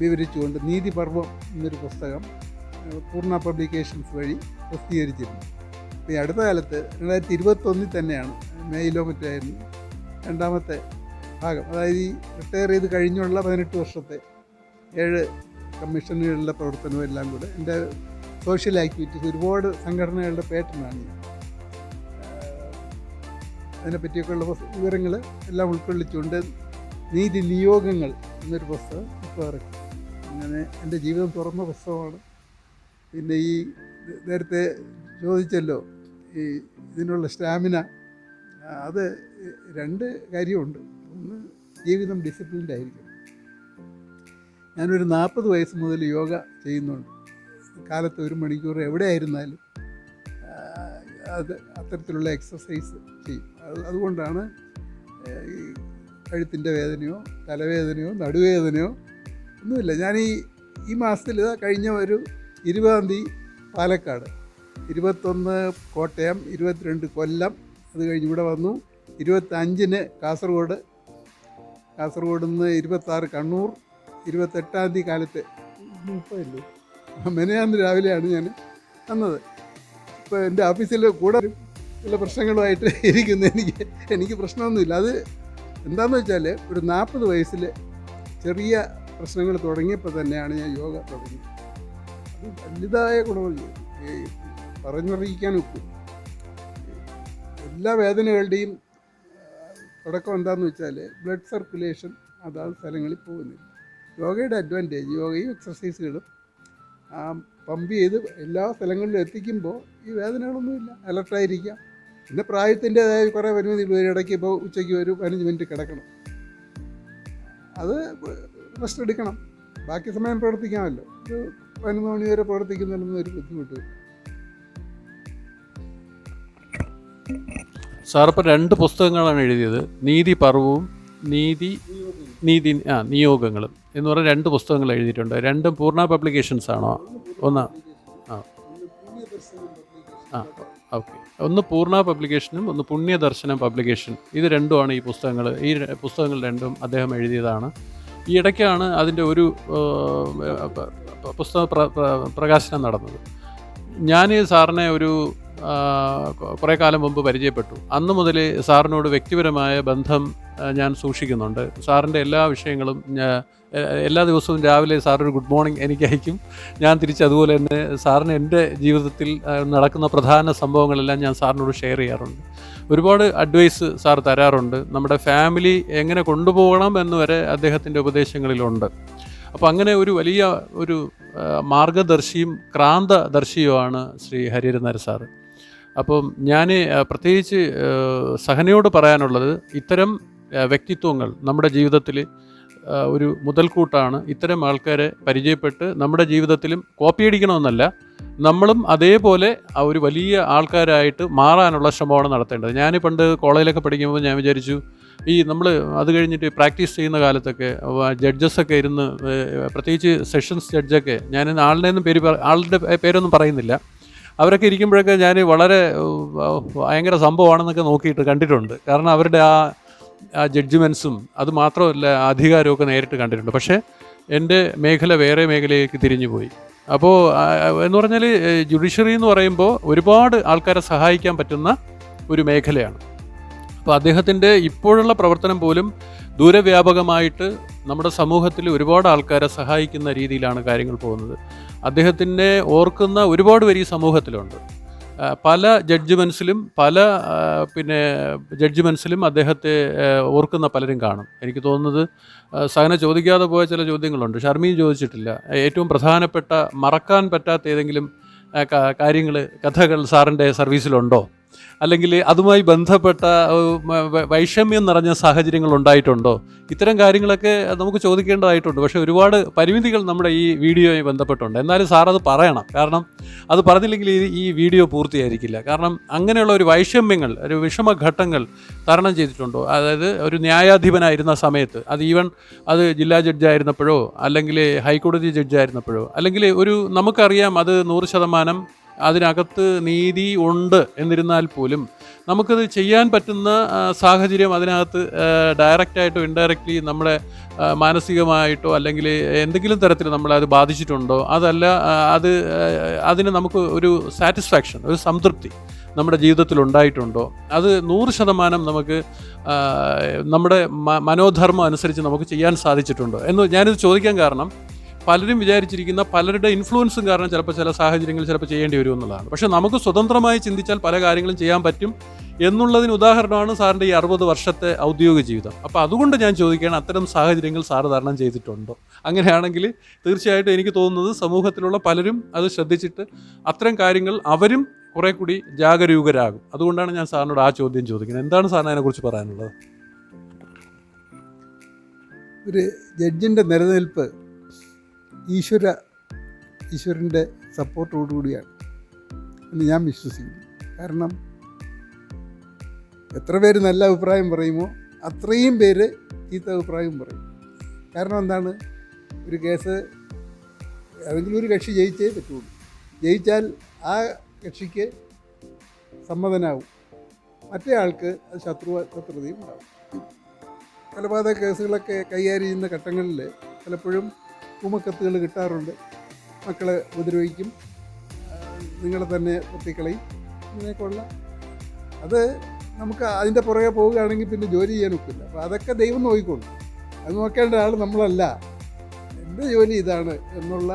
S4: വിവരിച്ചുകൊണ്ട് നീതിപർവം എന്നൊരു പുസ്തകം പൂർണ്ണ പബ്ലിക്കേഷൻസ് വഴി പ്രസിദ്ധീകരിച്ചിരുന്നു. അപ്പോൾ ഈ അടുത്ത കാലത്ത് 2021 തന്നെയാണ്, മെയിലോ മറ്റായിരുന്നു 2ാമത്തെ ഭാഗം. അതായത് ഈ റിട്ടയർ ചെയ്ത് കഴിഞ്ഞുള്ള 18 വർഷത്തെ 7 കമ്മീഷനുകളുടെ പ്രവർത്തനവും എല്ലാം കൂടെ എൻ്റെ സോഷ്യൽ ആക്ടിവിറ്റീസ്, ഒരുപാട് സംഘടനകളുടെ പാറ്റേണാണ് ഞാൻ. അതിനെപ്പറ്റിയൊക്കെയുള്ള വിവരങ്ങൾ എല്ലാം ഉൾക്കൊള്ളിച്ചുകൊണ്ട് നീതി നിയോഗങ്ങൾ എന്നൊരു പുസ്തകം ഇപ്പോൾ ഇറക്കി. അങ്ങനെ എൻ്റെ ജീവിതം തുറന്ന പുസ്തകമാണ്. പിന്നെ ഈ നേരത്തെ ചോദിച്ചല്ലോ ഈ ഇതിനുള്ള സ്റ്റാമിന, അത് 2 കാര്യമുണ്ട്. ഒന്ന്, ജീവിതം ഡിസിപ്ലിൻഡ് ആയിരിക്കും. ഞാനൊരു 40 വയസ്സ് മുതൽ യോഗ ചെയ്യുന്നുണ്ട്. കാലത്ത് 1 മണിക്കൂർ എവിടെയായിരുന്നാലും അത് അത്തരത്തിലുള്ള എക്സസൈസ് ചെയ്യും. അതുകൊണ്ടാണ് ഈ കഴുത്തിൻ്റെ വേദനയോ തലവേദനയോ നടുവേദനയോ ഒന്നുമില്ല. ഞാൻ ഈ മാസത്തിൽ കഴിഞ്ഞ ഒരു 20-ാം തീയതി പാലക്കാട്, 21 കോട്ടയം, 22 കൊല്ലം, അത് കഴിഞ്ഞ് ഇവിടെ വന്നു. 25-ന് കാസർഗോഡ് നിന്ന് 26 കണ്ണൂർ, 28-ാം തീയതി കാലത്ത് 30 മെനയാന്ന് രാവിലെയാണ് ഞാൻ വന്നത്. ഇപ്പോൾ എൻ്റെ ഓഫീസിൽ കൂടെ ചില പ്രശ്നങ്ങളുമായിട്ട് ഇരിക്കുന്നു. എനിക്ക് പ്രശ്നമൊന്നുമില്ല. അത് എന്താണെന്ന് വെച്ചാൽ ഒരു 40 വയസ്സിൽ ചെറിയ പ്രശ്നങ്ങൾ തുടങ്ങിയപ്പോൾ തന്നെയാണ് ഞാൻ യോഗ തുടങ്ങിയത്. അത് വലുതായ ഗുണങ്ങൾ പറഞ്ഞറിയിക്കാൻ ഒക്കും. എല്ലാ വേദനകളുടെയും തുടക്കം എന്താണെന്ന് വെച്ചാൽ ബ്ലഡ് സർക്കുലേഷൻ അതാത് സ്ഥലങ്ങളിൽ പോകുന്നില്ല. യോഗയുടെ അഡ്വാൻറ്റേജ്, യോഗയും എക്സസൈസുകളും പമ്പ് ചെയ്ത് എല്ലാ സ്ഥലങ്ങളിലും എത്തിക്കുമ്പോൾ ഈ വേദനകളൊന്നുമില്ല, അലർട്ടായിരിക്കാം. പിന്നെ പ്രായത്തിൻ്റെതായ കുറേ പരിമിതികൾ, ഇടയ്ക്ക് ഇപ്പോൾ ഉച്ചയ്ക്ക് ഒരു 15 മിനിറ്റ് കിടക്കണം, അത് റെസ്റ്റ് എടുക്കണം, ബാക്കി സമയം പ്രവർത്തിക്കാമല്ലോ. ഒരു 11 മണി വരെ പ്രവർത്തിക്കുന്നതിനൊന്നും ഒരു ബുദ്ധിമുട്ടില്ല.
S2: സാറിപ്പോൾ 2 പുസ്തകങ്ങളാണ് എഴുതിയത്, നീതിപർവവും നിയോഗങ്ങളും എന്ന് പറഞ്ഞ 2 പുസ്തകങ്ങൾ എഴുതിയിട്ടുണ്ട്. 2 പൂർണ്ണ പബ്ലിക്കേഷൻസ് ആണോ? ഒന്ന് ഓക്കെ, ഒന്ന് പൂർണ്ണ പബ്ലിക്കേഷനും ഒന്ന് പുണ്യദർശനം പബ്ലിക്കേഷൻ. ഇത് 2ആണ് ഈ പുസ്തകങ്ങൾ. ഈ പുസ്തകങ്ങൾ 2ഉം അദ്ദേഹം എഴുതിയതാണ്. ഈ ഇടയ്ക്കാണ് അതിൻ്റെ ഒരു പുസ്തക പ്രകാശനം നടന്നത്. ഞാൻ സാറിനെ ഒരു കുറേ കാലം മുമ്പ് പരിചയപ്പെട്ടു. അന്ന് മുതൽ സാറിനോട് വ്യക്തിപരമായ ബന്ധം ഞാൻ സൂക്ഷിക്കുന്നുണ്ട്. സാറിൻ്റെ എല്ലാ വിഷയങ്ങളും എല്ലാ ദിവസവും രാവിലെ സാറൊരു ഗുഡ് മോർണിംഗ് എനിക്ക് അയക്കും. ഞാൻ തിരിച്ചതുപോലെ തന്നെ സാറിന് എൻ്റെ ജീവിതത്തിൽ നടക്കുന്ന പ്രധാന സംഭവങ്ങളെല്ലാം ഞാൻ സാറിനോട് ഷെയർ ചെയ്യാറുണ്ട്. ഒരുപാട് അഡ്വൈസ് സാർ തരാറുണ്ട്. നമ്മുടെ ഫാമിലി എങ്ങനെ കൊണ്ടുപോകണം എന്ന് വരെ അദ്ദേഹത്തിൻ്റെ ഉപദേശങ്ങളിലുണ്ട്. അപ്പോൾ അങ്ങനെ ഒരു വലിയ ഒരു മാർഗദർശിയും ക്രാന്തദർശിയുമാണ് ശ്രീ ഹരിഹരൻ നായർ സാറ്. അപ്പം ഞാൻ പ്രത്യേകിച്ച് സഹനയോട് പറയാനുള്ളത്, ഇത്തരം വ്യക്തിത്വങ്ങൾ നമ്മുടെ ജീവിതത്തിൽ ഒരു മുതൽക്കൂട്ടാണ്. ഇത്തരം ആൾക്കാരെ പരിചയപ്പെട്ട് നമ്മുടെ ജീവിതത്തിലും കോപ്പിയടിക്കണമെന്നല്ല, നമ്മളും അതേപോലെ ഒരു വലിയ ആൾക്കാരായിട്ട് മാറാനുള്ള ശ്രമമാണ് നടത്തേണ്ടത്. ഞാൻ പണ്ട് കോളേജിലൊക്കെ പഠിക്കുമ്പോൾ ഞാൻ വിചാരിച്ചു, നമ്മൾ അത് കഴിഞ്ഞിട്ട് പ്രാക്ടീസ് ചെയ്യുന്ന കാലത്തൊക്കെ ജഡ്ജസൊക്കെ ഇരുന്ന്, പ്രത്യേകിച്ച് സെഷൻസ് ജഡ്ജൊക്കെ, ഞാൻ ആളുടെ പേരൊന്നും പറയുന്നില്ല, അവരൊക്കെ ഇരിക്കുമ്പോഴൊക്കെ ഞാൻ വളരെ ഭയങ്കര സംഭവമാണെന്നൊക്കെ നോക്കിയിട്ട് കണ്ടിട്ടുണ്ട്. കാരണം അവരുടെ ആ ജഡ്ജ്മെൻറ്റ്സും അത് മാത്രമല്ല അധികാരമൊക്കെ നേരിട്ട് കണ്ടിട്ടുണ്ട്. പക്ഷേ എൻ്റെ മേഖല വേറെ മേഖലയിലേക്ക് തിരിഞ്ഞു പോയി. അപ്പോൾ എന്ന് പറഞ്ഞാൽ ജുഡീഷ്യറി എന്ന് പറയുമ്പോൾ ഒരുപാട് ആൾക്കാരെ സഹായിക്കാൻ പറ്റുന്ന ഒരു മേഖലയാണ്. അപ്പോൾ അദ്ദേഹത്തിൻ്റെ ഇപ്പോഴുള്ള പ്രവർത്തനം പോലും ദൂരവ്യാപകമായിട്ട് നമ്മുടെ സമൂഹത്തിൽ ഒരുപാട് ആൾക്കാരെ സഹായിക്കുന്ന രീതിയിലാണ് കാര്യങ്ങൾ പോകുന്നത്. അദ്ദേഹത്തിനെ ഓർക്കുന്ന ഒരുപാട് പേര് ഈ സമൂഹത്തിലുണ്ട്. പല ജഡ്ജ്മെൻറ്റ്സിലും ജഡ്ജ്മെൻറ്റ്സിലും അദ്ദേഹത്തെ ഓർക്കുന്ന പലരും കാണും. എനിക്ക് തോന്നുന്നത് സഹന ചോദിക്കാതെ പോയ ചില ചോദ്യങ്ങളുണ്ട്, ഷർമിയും ചോദിച്ചിട്ടില്ല. ഏറ്റവും പ്രധാനപ്പെട്ട മറക്കാൻ പറ്റാത്ത ഏതെങ്കിലും കഥകൾ സാറിൻ്റെ സർവീസിലുണ്ടോ, അല്ലെങ്കിൽ അതുമായി ബന്ധപ്പെട്ട വൈഷമ്യം നിറഞ്ഞ സാഹചര്യങ്ങൾ ഉണ്ടായിട്ടുണ്ടോ? ഇത്തരം കാര്യങ്ങളൊക്കെ നമുക്ക് ചോദിക്കേണ്ടതായിട്ടുണ്ട്. പക്ഷേ ഒരുപാട് പരിമിതികൾ നമ്മുടെ ഈ വീഡിയോയുമായി ബന്ധപ്പെട്ടുണ്ട്. എന്നാലും സാർ അത് പറയണം, കാരണം അത് പറഞ്ഞില്ലെങ്കിൽ ഈ വീഡിയോ പൂർത്തിയായിരിക്കില്ല. കാരണം അങ്ങനെയുള്ള ഒരു വൈഷമ്യങ്ങൾ, ഒരു വിഷമഘട്ടങ്ങൾ തരണം ചെയ്തിട്ടുണ്ടോ? അതായത് ഒരു ന്യായാധിപനായിരുന്ന സമയത്ത്, അത് ജില്ലാ ജഡ്ജായിരുന്നപ്പോഴോ അല്ലെങ്കിൽ ഹൈക്കോടതി ജഡ്ജായിരുന്നപ്പോഴോ, അല്ലെങ്കിൽ നമുക്കറിയാം അത് 100% അതിനകത്ത് നീതി ഉണ്ട് എന്നിരുന്നാൽ പോലും നമുക്കത് ചെയ്യാൻ പറ്റുന്ന സാഹചര്യം അതിനകത്ത് ഡയറക്റ്റായിട്ടോ ഇൻഡയറക്റ്റ്ലി നമ്മളെ മാനസികമായിട്ടോ അല്ലെങ്കിൽ എന്തെങ്കിലും തരത്തിൽ നമ്മളത് ബാധിച്ചിട്ടുണ്ടോ? അതല്ല അതിന് നമുക്ക് ഒരു സാറ്റിസ്ഫാക്ഷൻ, ഒരു സംതൃപ്തി നമ്മുടെ ജീവിതത്തിൽ ഉണ്ടായിട്ടുണ്ടോ? അത് 100% നമുക്ക് നമ്മുടെ മനോധർമ്മം അനുസരിച്ച് നമുക്ക് ചെയ്യാൻ സാധിച്ചിട്ടുണ്ടോ എന്ന് ഞാനിത് ചോദിക്കാൻ കാരണം, പലരും വിചാരിച്ചിരിക്കുന്ന പലരുടെ ഇൻഫ്ലുവൻസും കാരണം ചിലപ്പോൾ ചില സാഹചര്യങ്ങൾ ചിലപ്പോൾ ചെയ്യേണ്ടി വരും എന്നുള്ളതാണ്. പക്ഷേ നമുക്ക് സ്വതന്ത്രമായി ചിന്തിച്ചാൽ പല കാര്യങ്ങളും ചെയ്യാൻ പറ്റും എന്നുള്ളതിന് ഉദാഹരണമാണ് സാറിൻ്റെ ഈ 60 വർഷത്തെ ഔദ്യോഗിക ജീവിതം. അപ്പോൾ അതുകൊണ്ട് ഞാൻ ചോദിക്കുകയാണ്, അത്തരം സാഹചര്യങ്ങൾ സാറ് തരണം ചെയ്തിട്ടുണ്ടോ? അങ്ങനെയാണെങ്കിൽ തീർച്ചയായിട്ടും എനിക്ക് തോന്നുന്നത് സമൂഹത്തിലുള്ള പലരും അത് ശ്രദ്ധിച്ചിട്ട് അത്തരം കാര്യങ്ങൾ അവരും കുറേ കൂടി ജാഗരൂകരാകും. അതുകൊണ്ടാണ് ഞാൻ സാറിനോട് ആ ചോദ്യം ചോദിക്കുന്നത്. എന്താണ് സാറിന് അതിനെക്കുറിച്ച് പറയാനുള്ളത്?
S4: ഒരു ജഡ്ജിൻ്റെ നിലനിൽപ്പ് ഈശ്വരൻ്റെ സപ്പോർട്ടോടുകൂടിയാണ് എന്ന് ഞാൻ വിശ്വസിക്കുന്നു. കാരണം എത്ര പേര് നല്ല അഭിപ്രായം പറയുമോ അത്രയും പേര് ചീത്ത അഭിപ്രായം പറയും. കാരണം എന്താണ്, ഒരു കേസ് ഏതെങ്കിലും ഒരു കക്ഷി ജയിച്ചേ പറ്റുള്ളൂ. ജയിച്ചാൽ ആ കക്ഷിക്ക് സമ്മതനാവും, മറ്റേ ആൾക്ക് അത് ശത്രുതയും ഉണ്ടാവും. കൊലപാതക കേസുകളൊക്കെ കൈകാര്യം ചെയ്യുന്ന ഘട്ടങ്ങളിൽ പലപ്പോഴും പൂമക്കത്തുകൾ കിട്ടാറുണ്ട്. മക്കളെ ഉപദ്രവിക്കും, നിങ്ങളെ തന്നെ പൊട്ടിക്കളയും, അങ്ങനെയൊക്കെയുള്ള അത് നമുക്ക് അതിൻ്റെ പുറകെ പോവുകയാണെങ്കിൽ പിന്നെ ജോലി ചെയ്യാൻ ഒക്കില്ല. അപ്പോൾ അതൊക്കെ ദൈവം നോക്കിക്കൊള്ളു. അത് നോക്കേണ്ട ആൾ നമ്മളല്ല. എൻ്റെ ജോലി ഇതാണ് എന്നുള്ള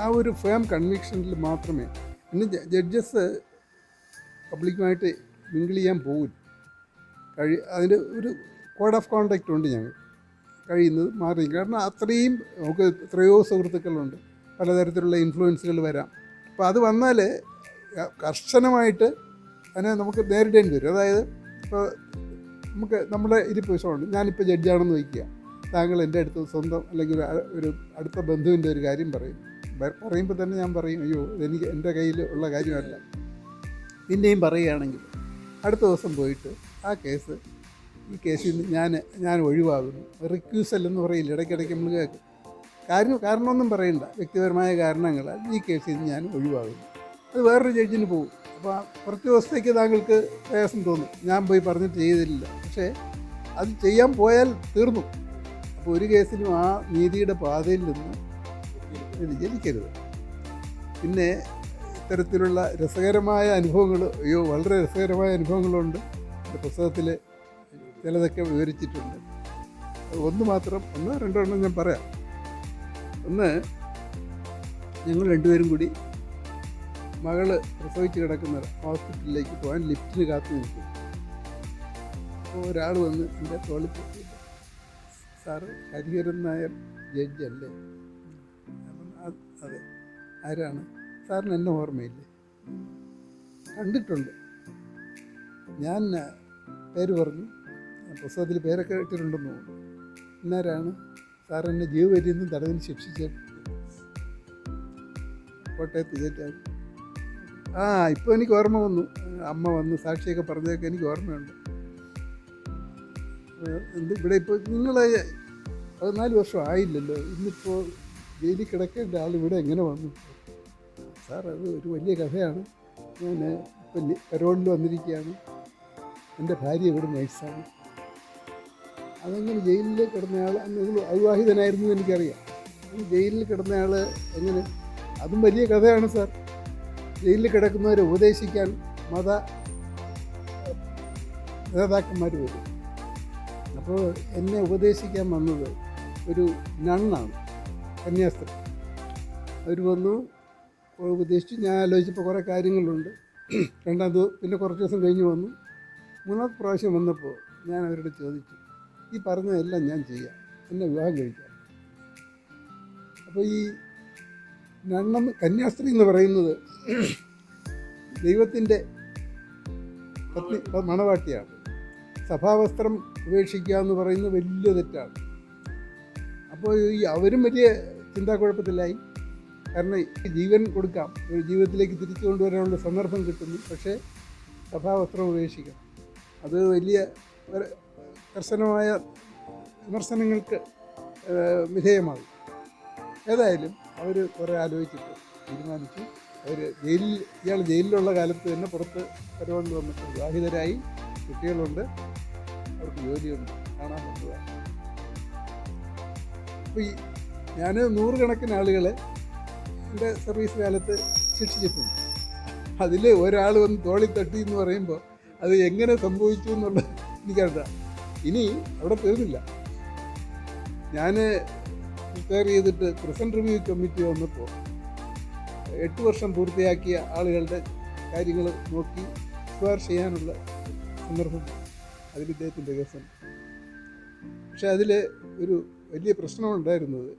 S4: ആ ഒരു ഫേം കൺവിക്ഷനിൽ മാത്രമേ. പിന്നെ ജഡ്ജസ് പബ്ലിക്കുമായിട്ട് മിങ്കിൾ ചെയ്യാൻ പോകില്ല. അതിൻ്റെ ഒരു കോഡ് ഓഫ് കോണ്ടക്റ്റ് ഉണ്ട് ഞങ്ങൾ കഴിയുന്നത് മാറി. കാരണം അത്രയും നമുക്ക് എത്രയോ സുഹൃത്തുക്കളുണ്ട്, പലതരത്തിലുള്ള ഇൻഫ്ലുവൻസുകൾ വരാം. അപ്പോൾ അത് വന്നാൽ കർശനമായിട്ട് അതിനെ നമുക്ക് നേരിടേണ്ടി വരും. അതായത് ഇപ്പോൾ നമുക്ക് നമ്മുടെ ഇരിപ്പ് വിഷയമുണ്ട്. ഞാനിപ്പോൾ ജഡ്ജാണെന്ന് വയ്ക്കുക, താങ്കൾ എൻ്റെ അടുത്ത് സ്വന്തം അല്ലെങ്കിൽ ഒരു അടുത്ത ബന്ധുവിൻ്റെ ഒരു കാര്യം പറയുമ്പോൾ തന്നെ ഞാൻ പറയും, അയ്യോ ഇതെനിക്ക് എൻ്റെ കയ്യിൽ ഉള്ള കാര്യമല്ല. പിന്നെയും പറയുകയാണെങ്കിൽ അടുത്ത ദിവസം പോയിട്ട് ഈ കേസിൽ നിന്ന് ഞാൻ ഒഴിവാകുന്നു, റിക്യൂസൽ എന്ന് പറയില്ല, ഇടയ്ക്കിടയ്ക്ക് നമ്മൾ കേൾക്കും. കാരണമൊന്നും പറയണ്ട, വ്യക്തിപരമായ കാരണങ്ങളാൽ ഈ കേസിൽ നിന്ന് ഞാൻ ഒഴിവാകുന്നു. അത് വേറൊരു ജഡ്ജിന് പോകും. അപ്പോൾ കുറച്ച് ദിവസത്തേക്ക് താങ്കൾക്ക് പ്രയാസം തോന്നും, ഞാൻ പോയി പറഞ്ഞിട്ട് ചെയ്തില്ല. പക്ഷേ അത് ചെയ്യാൻ പോയാൽ തീർന്നു. അപ്പോൾ ഒരു കേസിനും ആ നീതിയുടെ പാതയിൽ നിന്ന് വ്യതിചലിക്കരുത്. പിന്നെ ഇത്തരത്തിലുള്ള രസകരമായ അനുഭവങ്ങൾ, വളരെ രസകരമായ അനുഭവങ്ങളുണ്ട്. എൻ്റെ പുസ്തകത്തിൽ ചിലതൊക്കെ വിവരിച്ചിട്ടുണ്ട്. ഒന്നോ രണ്ടോ എണ്ണം ഞാൻ പറയാം. ഒന്ന്, ഞങ്ങൾ രണ്ടുപേരും കൂടി മകള് പ്രസവിച്ച് കിടക്കുന്ന ഹോസ്പിറ്റലിലേക്ക് പോകാൻ ലിഫ്റ്റിന് കാത്തു നിൽക്കും. അപ്പോൾ ഒരാൾ വന്ന് എൻ്റെ തോളിൽ പൊട്ടി, സാറ് ഹരിഹരൻ നായർ ജഡ്ജ് അല്ലേ? അതെ. ആരാണ്? സാറിന് എന്നെ ഓർമ്മയില്ലേ? കണ്ടിട്ടുണ്ട്. ഞാൻ പേര് പറഞ്ഞു, പുസ്തകത്തിൽ പേരൊക്കെ ഇട്ടിട്ടുണ്ടെന്ന് തോന്നുന്നു. ഇന്നാരാണ്? സാർ എന്നെ ജീവപര്യന്തം നിന്നും തടവിന് ശിക്ഷിച്ചിട്ട് കോട്ടയത്ത് ജഡ്ജാണ്. ഇപ്പോൾ എനിക്ക് ഓർമ്മ വന്നു. അമ്മ വന്ന് സാക്ഷിയൊക്കെ പറഞ്ഞതൊക്കെ എനിക്ക് ഓർമ്മയുണ്ട്. ഇവിടെ ഇപ്പോൾ നിങ്ങൾ 14 വർഷം ആയില്ലല്ലോ, ഇന്നിപ്പോൾ ജയിലിൽ കിടക്കേണ്ട ആൾ ഇവിടെ എങ്ങനെ വന്നു? സാർ അത് ഒരു വലിയ കഥയാണ്. ഞാൻ ഇപ്പം പരോളിൽ വന്നിരിക്കുകയാണ്. എൻ്റെ ഭാര്യ ഇവിടെ നേഴ്സാണ്. അതെങ്ങനെ ജയിലിൽ കിടന്നയാൾ, നിങ്ങൾ അവിവാഹിതനായിരുന്നു എനിക്കറിയാം. ജയിലിൽ കിടന്നയാൾ എങ്ങനെ? അതും വലിയ കഥയാണ് സാർ. ജയിലിൽ കിടക്കുന്നവരെ ഉപദേശിക്കാൻ നേതാക്കന്മാർ വരും. അപ്പോൾ എന്നെ ഉപദേശിക്കാൻ വന്നത് ഒരു നണ്ണാണ്, കന്യാസ്ത്രീ. അവർ വന്നു ഉപദേശിച്ചു. ഞാൻ ആലോചിച്ചപ്പോൾ കുറേ കാര്യങ്ങളുണ്ട്. പിന്നെ കുറച്ച് ദിവസം കഴിഞ്ഞ് വന്നു. മൂന്നാമത്തെ പ്രാവശ്യം വന്നപ്പോൾ ഞാൻ അവരോട് ചോദിച്ചു, ഈ പറഞ്ഞതെല്ലാം ഞാൻ ചെയ്യാം, എന്നെ വിവാഹം കഴിക്കാം. അപ്പോൾ ഈ കന്യാസ്ത്രീ എന്ന് പറയുന്നത് ദൈവത്തിൻ്റെ പത്നി മണവാട്ടിയാണ്. സഭാവസ്ത്രം ഉപേക്ഷിക്കുക എന്ന് പറയുന്നത് വലിയ തെറ്റാണ്. അപ്പോൾ അവരും വലിയ ചിന്താക്കുഴപ്പത്തിലായി. കാരണം ജീവൻ കൊടുക്കാം, ഒരു ജീവിതത്തിലേക്ക് തിരിച്ചു കൊണ്ടുവരാനുള്ള സന്ദർഭം കിട്ടുന്നു, പക്ഷേ സഭാവസ്ത്രം ഉപേക്ഷിക്കണം. അത് വലിയ കർശനമായ വിമർശനങ്ങൾക്ക് വിധേയമാകും. ഏതായാലും അവർ കുറേ ആലോചിച്ചിട്ട് തീരുമാനിച്ചു. ഇയാൾ ജയിലിലുള്ള കാലത്ത് തന്നെ പുറത്ത് കരുകൊണ്ട് വന്നിട്ട് വിവാഹിതരായി, കുട്ടികളുണ്ട്, അവർക്ക് ജോലിയുണ്ട്, കാണാൻ പറ്റുകയാണ്. അപ്പോൾ ഞാൻ 100 കണക്കിന് ആളുകളെ എൻ്റെ സർവീസ് കാലത്ത് ശിക്ഷിച്ചിട്ടുണ്ട്. അതിൽ ഒരാൾ വന്ന് തോളിൽ തട്ടി എന്ന് പറയുമ്പോൾ അത് എങ്ങനെ സംഭവിച്ചു എന്നുള്ളത് എനിക്കറിയാം. ഇനി അവിടെ തീർന്നില്ല. ഞാൻ റിട്ടയർ ചെയ്തിട്ട് പ്രസൻറ്റ് റിവ്യൂ കമ്മിറ്റി വന്നപ്പോൾ 8 വർഷം പൂർത്തിയാക്കിയ ആളുകളുടെ കാര്യങ്ങൾ നോക്കി ശുപാർശ ചെയ്യാനുള്ള സന്ദർഭം അതിൽ ഇദ്ദേഹത്തിൻ്റെ കേസം. പക്ഷെ അതിൽ ഒരു വലിയ പ്രശ്നമുണ്ടായിരുന്നത്,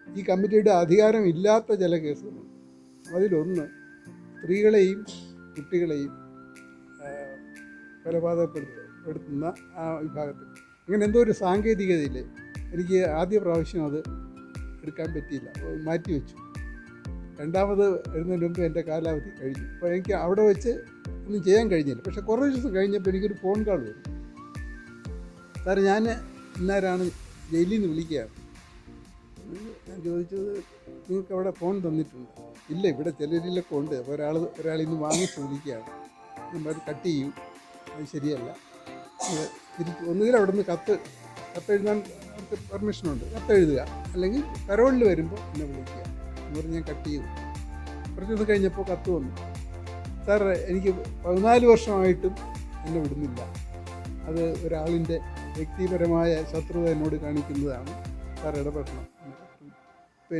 S4: ഈ കമ്മിറ്റിയുടെ അധികാരം ഇല്ലാത്ത ചില കേസുകളുണ്ട്. അതിലൊന്ന് സ്ത്രീകളെയും കുട്ടികളെയും കൊലപാതകപ്പെടുത്തുന്ന ആ വിഭാഗത്തിൽ. അങ്ങനെ എന്തോ ഒരു സാങ്കേതികതയിൽ എനിക്ക് ആദ്യ പ്രാവശ്യം അത് എടുക്കാൻ പറ്റിയില്ല, മാറ്റിവെച്ചു. രണ്ടാമത് എഴുന്നതിന് മുമ്പ് എൻ്റെ കാലാവധി കഴിഞ്ഞു. അപ്പോൾ എനിക്ക് അവിടെ വെച്ച് ഒന്നും ചെയ്യാൻ കഴിഞ്ഞില്ല. പക്ഷേ കുറേ ദിവസം കഴിഞ്ഞപ്പോൾ എനിക്കൊരു ഫോൺ കോൾ വരും. സാർ, ഞാൻ ഇന്നാരാണ് ജയിലിൽ നിന്ന് വിളിക്കുകയാണ്. ഞാൻ ചോദിച്ചത്, നിങ്ങൾക്ക് അവിടെ ഫോൺ തന്നിട്ടുണ്ട്? ഇല്ല, ഇവിടെ ചിലരിലൊക്കെ ഉണ്ട്. അപ്പോൾ ഒരാളിൽ നിന്ന് വാങ്ങിച്ച് വിളിക്കുകയാണ്. നമ്മൾ കട്ട് ചെയ്യും, അത് ശരിയല്ല. ഒന്നുകിൽ അവിടെ നിന്ന് കത്തെഴുതാൻ അവർക്ക് പെർമിഷനുണ്ട്, കത്തെഴുതുക, അല്ലെങ്കിൽ കരോളിൽ വരുമ്പോൾ എന്നെ വിളിക്കുക എന്ന് പറഞ്ഞ് ഞാൻ കട്ട് ചെയ്തു. കുറച്ച് ദിവസം കഴിഞ്ഞപ്പോൾ കത്ത് വന്നു. സാർ, എനിക്ക് 14 വർഷമായിട്ടും എന്നെ വിടുന്നില്ല. അത് ഒരാളിൻ്റെ വ്യക്തിപരമായ ശത്രുത എന്നോട് കാണിക്കുന്നതാണ്, സാർ ഇടപെടണം. അപ്പോൾ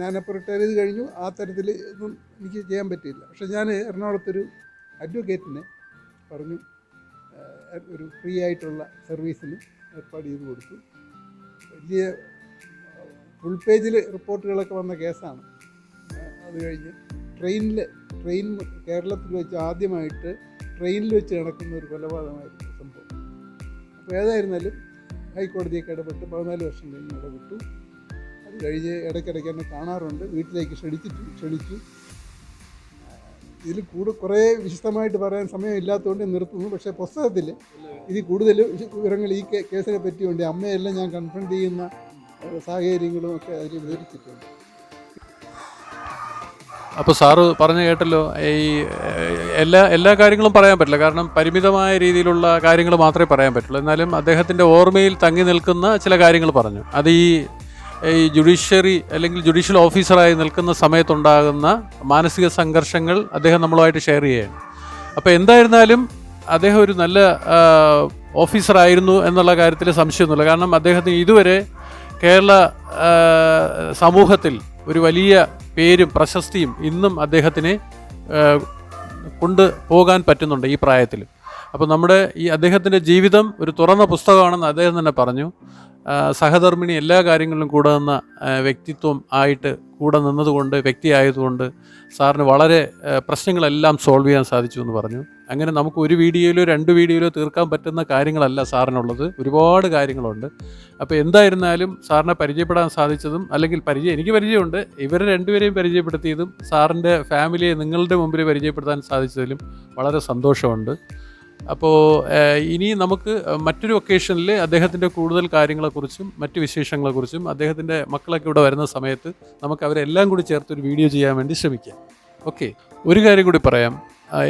S4: ഞാനപ്പോൾ റിട്ടയർ ചെയ്ത് കഴിഞ്ഞു. ആ തരത്തിൽ ഒന്നും എനിക്ക് ചെയ്യാൻ പറ്റിയില്ല. പക്ഷേ ഞാൻ എറണാകുളത്തൊരു അഡ്വക്കേറ്റിനെ പറഞ്ഞു ഒരു ഫ്രീ ആയിട്ടുള്ള സർവീസിന് ഏർപ്പാട് ചെയ്ത് കൊടുത്തു. വലിയ ഫുൾ പേജിൽ റിപ്പോർട്ടുകളൊക്കെ വന്ന കേസാണ്. അത് കഴിഞ്ഞ് ട്രെയിൻ കേരളത്തിൽ വെച്ച് ആദ്യമായിട്ട് ട്രെയിനിൽ വെച്ച് നടക്കുന്ന ഒരു കൊലപാതകമായിരുന്നു സംഭവം. അപ്പോൾ ഏതായിരുന്നാലും ഹൈക്കോടതിയൊക്കെ ഇടപെട്ട് 14 വർഷം കഴിഞ്ഞ് ഇടപെട്ടു. അത് കഴിഞ്ഞ് ഇടയ്ക്കിടയ്ക്ക് എന്നെ കാണാറുണ്ട്, വീട്ടിലേക്ക് ക്ഷണിച്ചു. ഇതിൽ കുറേ വിശദമായിട്ട് പറയാൻ സമയമില്ലാത്തതുകൊണ്ട് നിർത്തുന്നു. പക്ഷേ പുസ്തകത്തിൽ ഇതിൽ കൂടുതൽ വിവരങ്ങൾ ഈ കേസിനെ പറ്റിയുണ്ട്. അമ്മയെല്ലാം ഞാൻ കൺഫ്രണ്ട് ചെയ്യുന്ന സാഹചര്യങ്ങളും ഒക്കെ അതിൽ വിവരിച്ചിട്ടുണ്ട്.
S2: അപ്പോൾ സാറ് പറഞ്ഞു കേട്ടല്ലോ, ഈ എല്ലാ കാര്യങ്ങളും പറയാൻ പറ്റില്ല, കാരണം പരിമിതമായ രീതിയിലുള്ള കാര്യങ്ങൾ മാത്രമേ പറയാൻ പറ്റുള്ളൂ. എന്നാലും അദ്ദേഹത്തിൻ്റെ ഓർമ്മയിൽ തങ്ങി നിൽക്കുന്ന ചില കാര്യങ്ങൾ പറഞ്ഞു. അത് ഈ ജുഡീഷ്യറി അല്ലെങ്കിൽ ജുഡീഷ്യൽ ഓഫീസറായി നിൽക്കുന്ന സമയത്തുണ്ടാകുന്ന മാനസിക സംഘർഷങ്ങൾ അദ്ദേഹം നമ്മളുമായിട്ട് ഷെയർ ചെയ്യുകയാണ്. അപ്പോൾ എന്തായിരുന്നാലും അദ്ദേഹം ഒരു നല്ല ഓഫീസറായിരുന്നു എന്നുള്ള കാര്യത്തിൽ സംശയമൊന്നുമില്ല. കാരണം അദ്ദേഹത്തിന് ഇതുവരെ കേരള സമൂഹത്തിൽ ഒരു വലിയ പേരും പ്രശസ്തിയും ഇന്നും അദ്ദേഹത്തിന് കൊണ്ടുപോകാൻ പറ്റുന്നുണ്ട് ഈ പ്രായത്തിൽ. അപ്പോൾ അദ്ദേഹത്തിൻ്റെ ജീവിതം ഒരു തുറന്ന പുസ്തകമാണെന്ന് അദ്ദേഹം തന്നെ പറഞ്ഞു. സഹധർമ്മിണി എല്ലാ കാര്യങ്ങളിലും കൂടെ നിന്ന വ്യക്തിത്വം ആയിട്ട് കൂടെ നിന്നതുകൊണ്ട്, വ്യക്തിയായതുകൊണ്ട് സാറിന് വളരെ പ്രശ്നങ്ങളെല്ലാം സോൾവ് ചെയ്യാൻ സാധിച്ചു എന്ന് പറഞ്ഞു. അങ്ങനെ നമുക്ക് ഒരു വീഡിയോയിലോ 2 വീഡിയോയിലോ തീർക്കാൻ പറ്റുന്ന കാര്യങ്ങളല്ല സാറിനുള്ളത്, ഒരുപാട് കാര്യങ്ങളുണ്ട്. അപ്പോൾ എന്തായിരുന്നാലും സാറിനെ പരിചയപ്പെടാൻ സാധിച്ചതും, അല്ലെങ്കിൽ എനിക്ക് പരിചയമുണ്ട്, ഇവരെ രണ്ടുപേരെയും പരിചയപ്പെടുത്തിയതും സാറിൻ്റെ ഫാമിലിയെ നിങ്ങളുടെ മുമ്പിൽ പരിചയപ്പെടുത്താൻ സാധിച്ചതിലും വളരെ സന്തോഷമുണ്ട്. അപ്പോൾ ഇനി നമുക്ക് മറ്റൊരു ഒക്കേഷനിൽ അദ്ദേഹത്തിൻ്റെ കൂടുതൽ കാര്യങ്ങളെക്കുറിച്ചും മറ്റു വിശേഷങ്ങളെക്കുറിച്ചും അദ്ദേഹത്തിൻ്റെ മക്കളൊക്കെ ഇവിടെ വരുന്ന സമയത്ത് നമുക്ക് അവരെല്ലാം കൂടി ചേർത്തൊരു വീഡിയോ ചെയ്യാൻ വേണ്ടി ശ്രമിക്കാം. ഓക്കെ, ഒരു കാര്യം കൂടി പറയാം.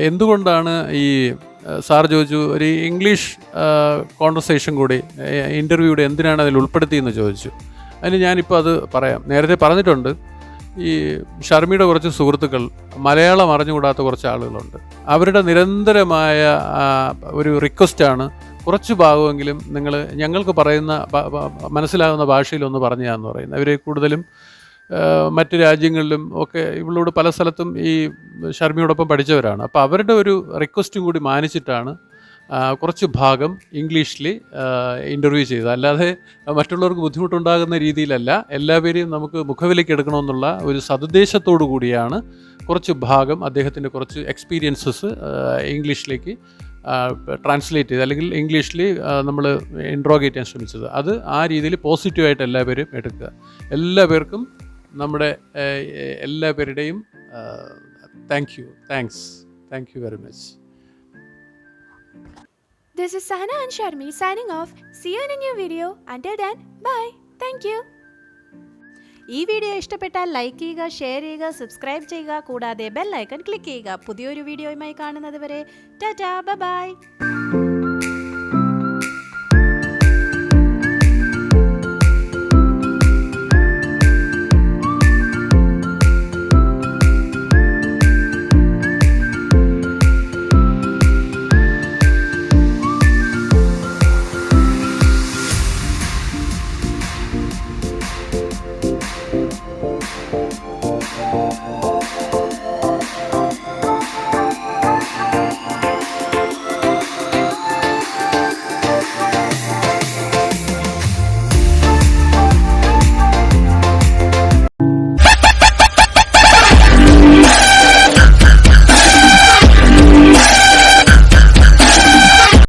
S2: എന്തുകൊണ്ടാണ് ഈ സാർ ചോദിച്ചു ഒരു ഇംഗ്ലീഷ് കോൺവെർസേഷൻ കൂടി ഇൻ്റർവ്യൂടെ എന്തിനാണ് അതിൽ ഉൾപ്പെടുത്തിയെന്ന് ചോദിച്ചു. അതിന് ഞാനിപ്പോൾ അത് പറയാം. നേരത്തെ പറഞ്ഞിട്ടുണ്ട്, ഈ ഷർമിയുടെ കുറച്ച് സുഹൃത്തുക്കൾ മലയാളം അറിഞ്ഞുകൂടാത്ത കുറച്ച് ആളുകളുണ്ട്. അവരുടെ നിരന്തരമായ ഒരു റിക്വസ്റ്റാണ് കുറച്ച് ഭാഗമെങ്കിലും നിങ്ങൾ ഞങ്ങൾക്ക് പറയുന്ന മനസ്സിലാകുന്ന ഭാഷയിലൊന്ന് പറഞ്ഞു തരാമെന്ന് പറയുന്നത്. അവർ കൂടുതലും മറ്റ് രാജ്യങ്ങളിലും ഒക്കെ ഇവളോട് പല സ്ഥലത്തും ഈ ഷർമിയോടൊപ്പം പഠിച്ചവരാണ്. അപ്പോൾ അവരുടെ ഒരു റിക്വസ്റ്റും കൂടി മാനിച്ചിട്ടാണ് കുറച്ച് ഭാഗം ഇംഗ്ലീഷിൽ ഇൻ്റർവ്യൂ ചെയ്തത്. അല്ലാതെ മറ്റുള്ളവർക്ക് ബുദ്ധിമുട്ടുണ്ടാകുന്ന രീതിയിലല്ല, എല്ലാവരെയും നമുക്ക് മുഖവിലേക്ക് എടുക്കണമെന്നുള്ള ഒരു സതുദ്ദേശത്തോടു കൂടിയാണ് കുറച്ച് ഭാഗം അദ്ദേഹത്തിൻ്റെ കുറച്ച് എക്സ്പീരിയൻസസ് ഇംഗ്ലീഷിലേക്ക് ട്രാൻസ്ലേറ്റ് ചെയ്ത്, അല്ലെങ്കിൽ ഇംഗ്ലീഷിൽ നമ്മൾ ഇൻട്രോഗേറ്റ് ചെയ്യാൻ ശ്രമിച്ചത്. അത് ആ രീതിയിൽ പോസിറ്റീവായിട്ട് എല്ലാവരും എടുക്കുക. എല്ലാവർക്കും നമ്മുടെ എല്ലാവരുടെയും thank you very much.
S3: This is Sahana and Sharmi signing off. See you in a new video. Until then, bye. Thank you.
S1: ഈ വീഡിയോ ഇഷ്ടപ്പെട്ടാൽ ലൈക്ക് ചെയ്യുക, ഷെയർ ചെയ്യുക, സബ്സ്ക്രൈബ് ചെയ്യുക, കൂടാതെ ബെൽ ഐക്കൺ ക്ലിക്ക് ചെയ്യുക. പുതിയൊരു വീഡിയോയുമായി കാണുന്നത് വരെ ടാറ്റാ, ബൈ.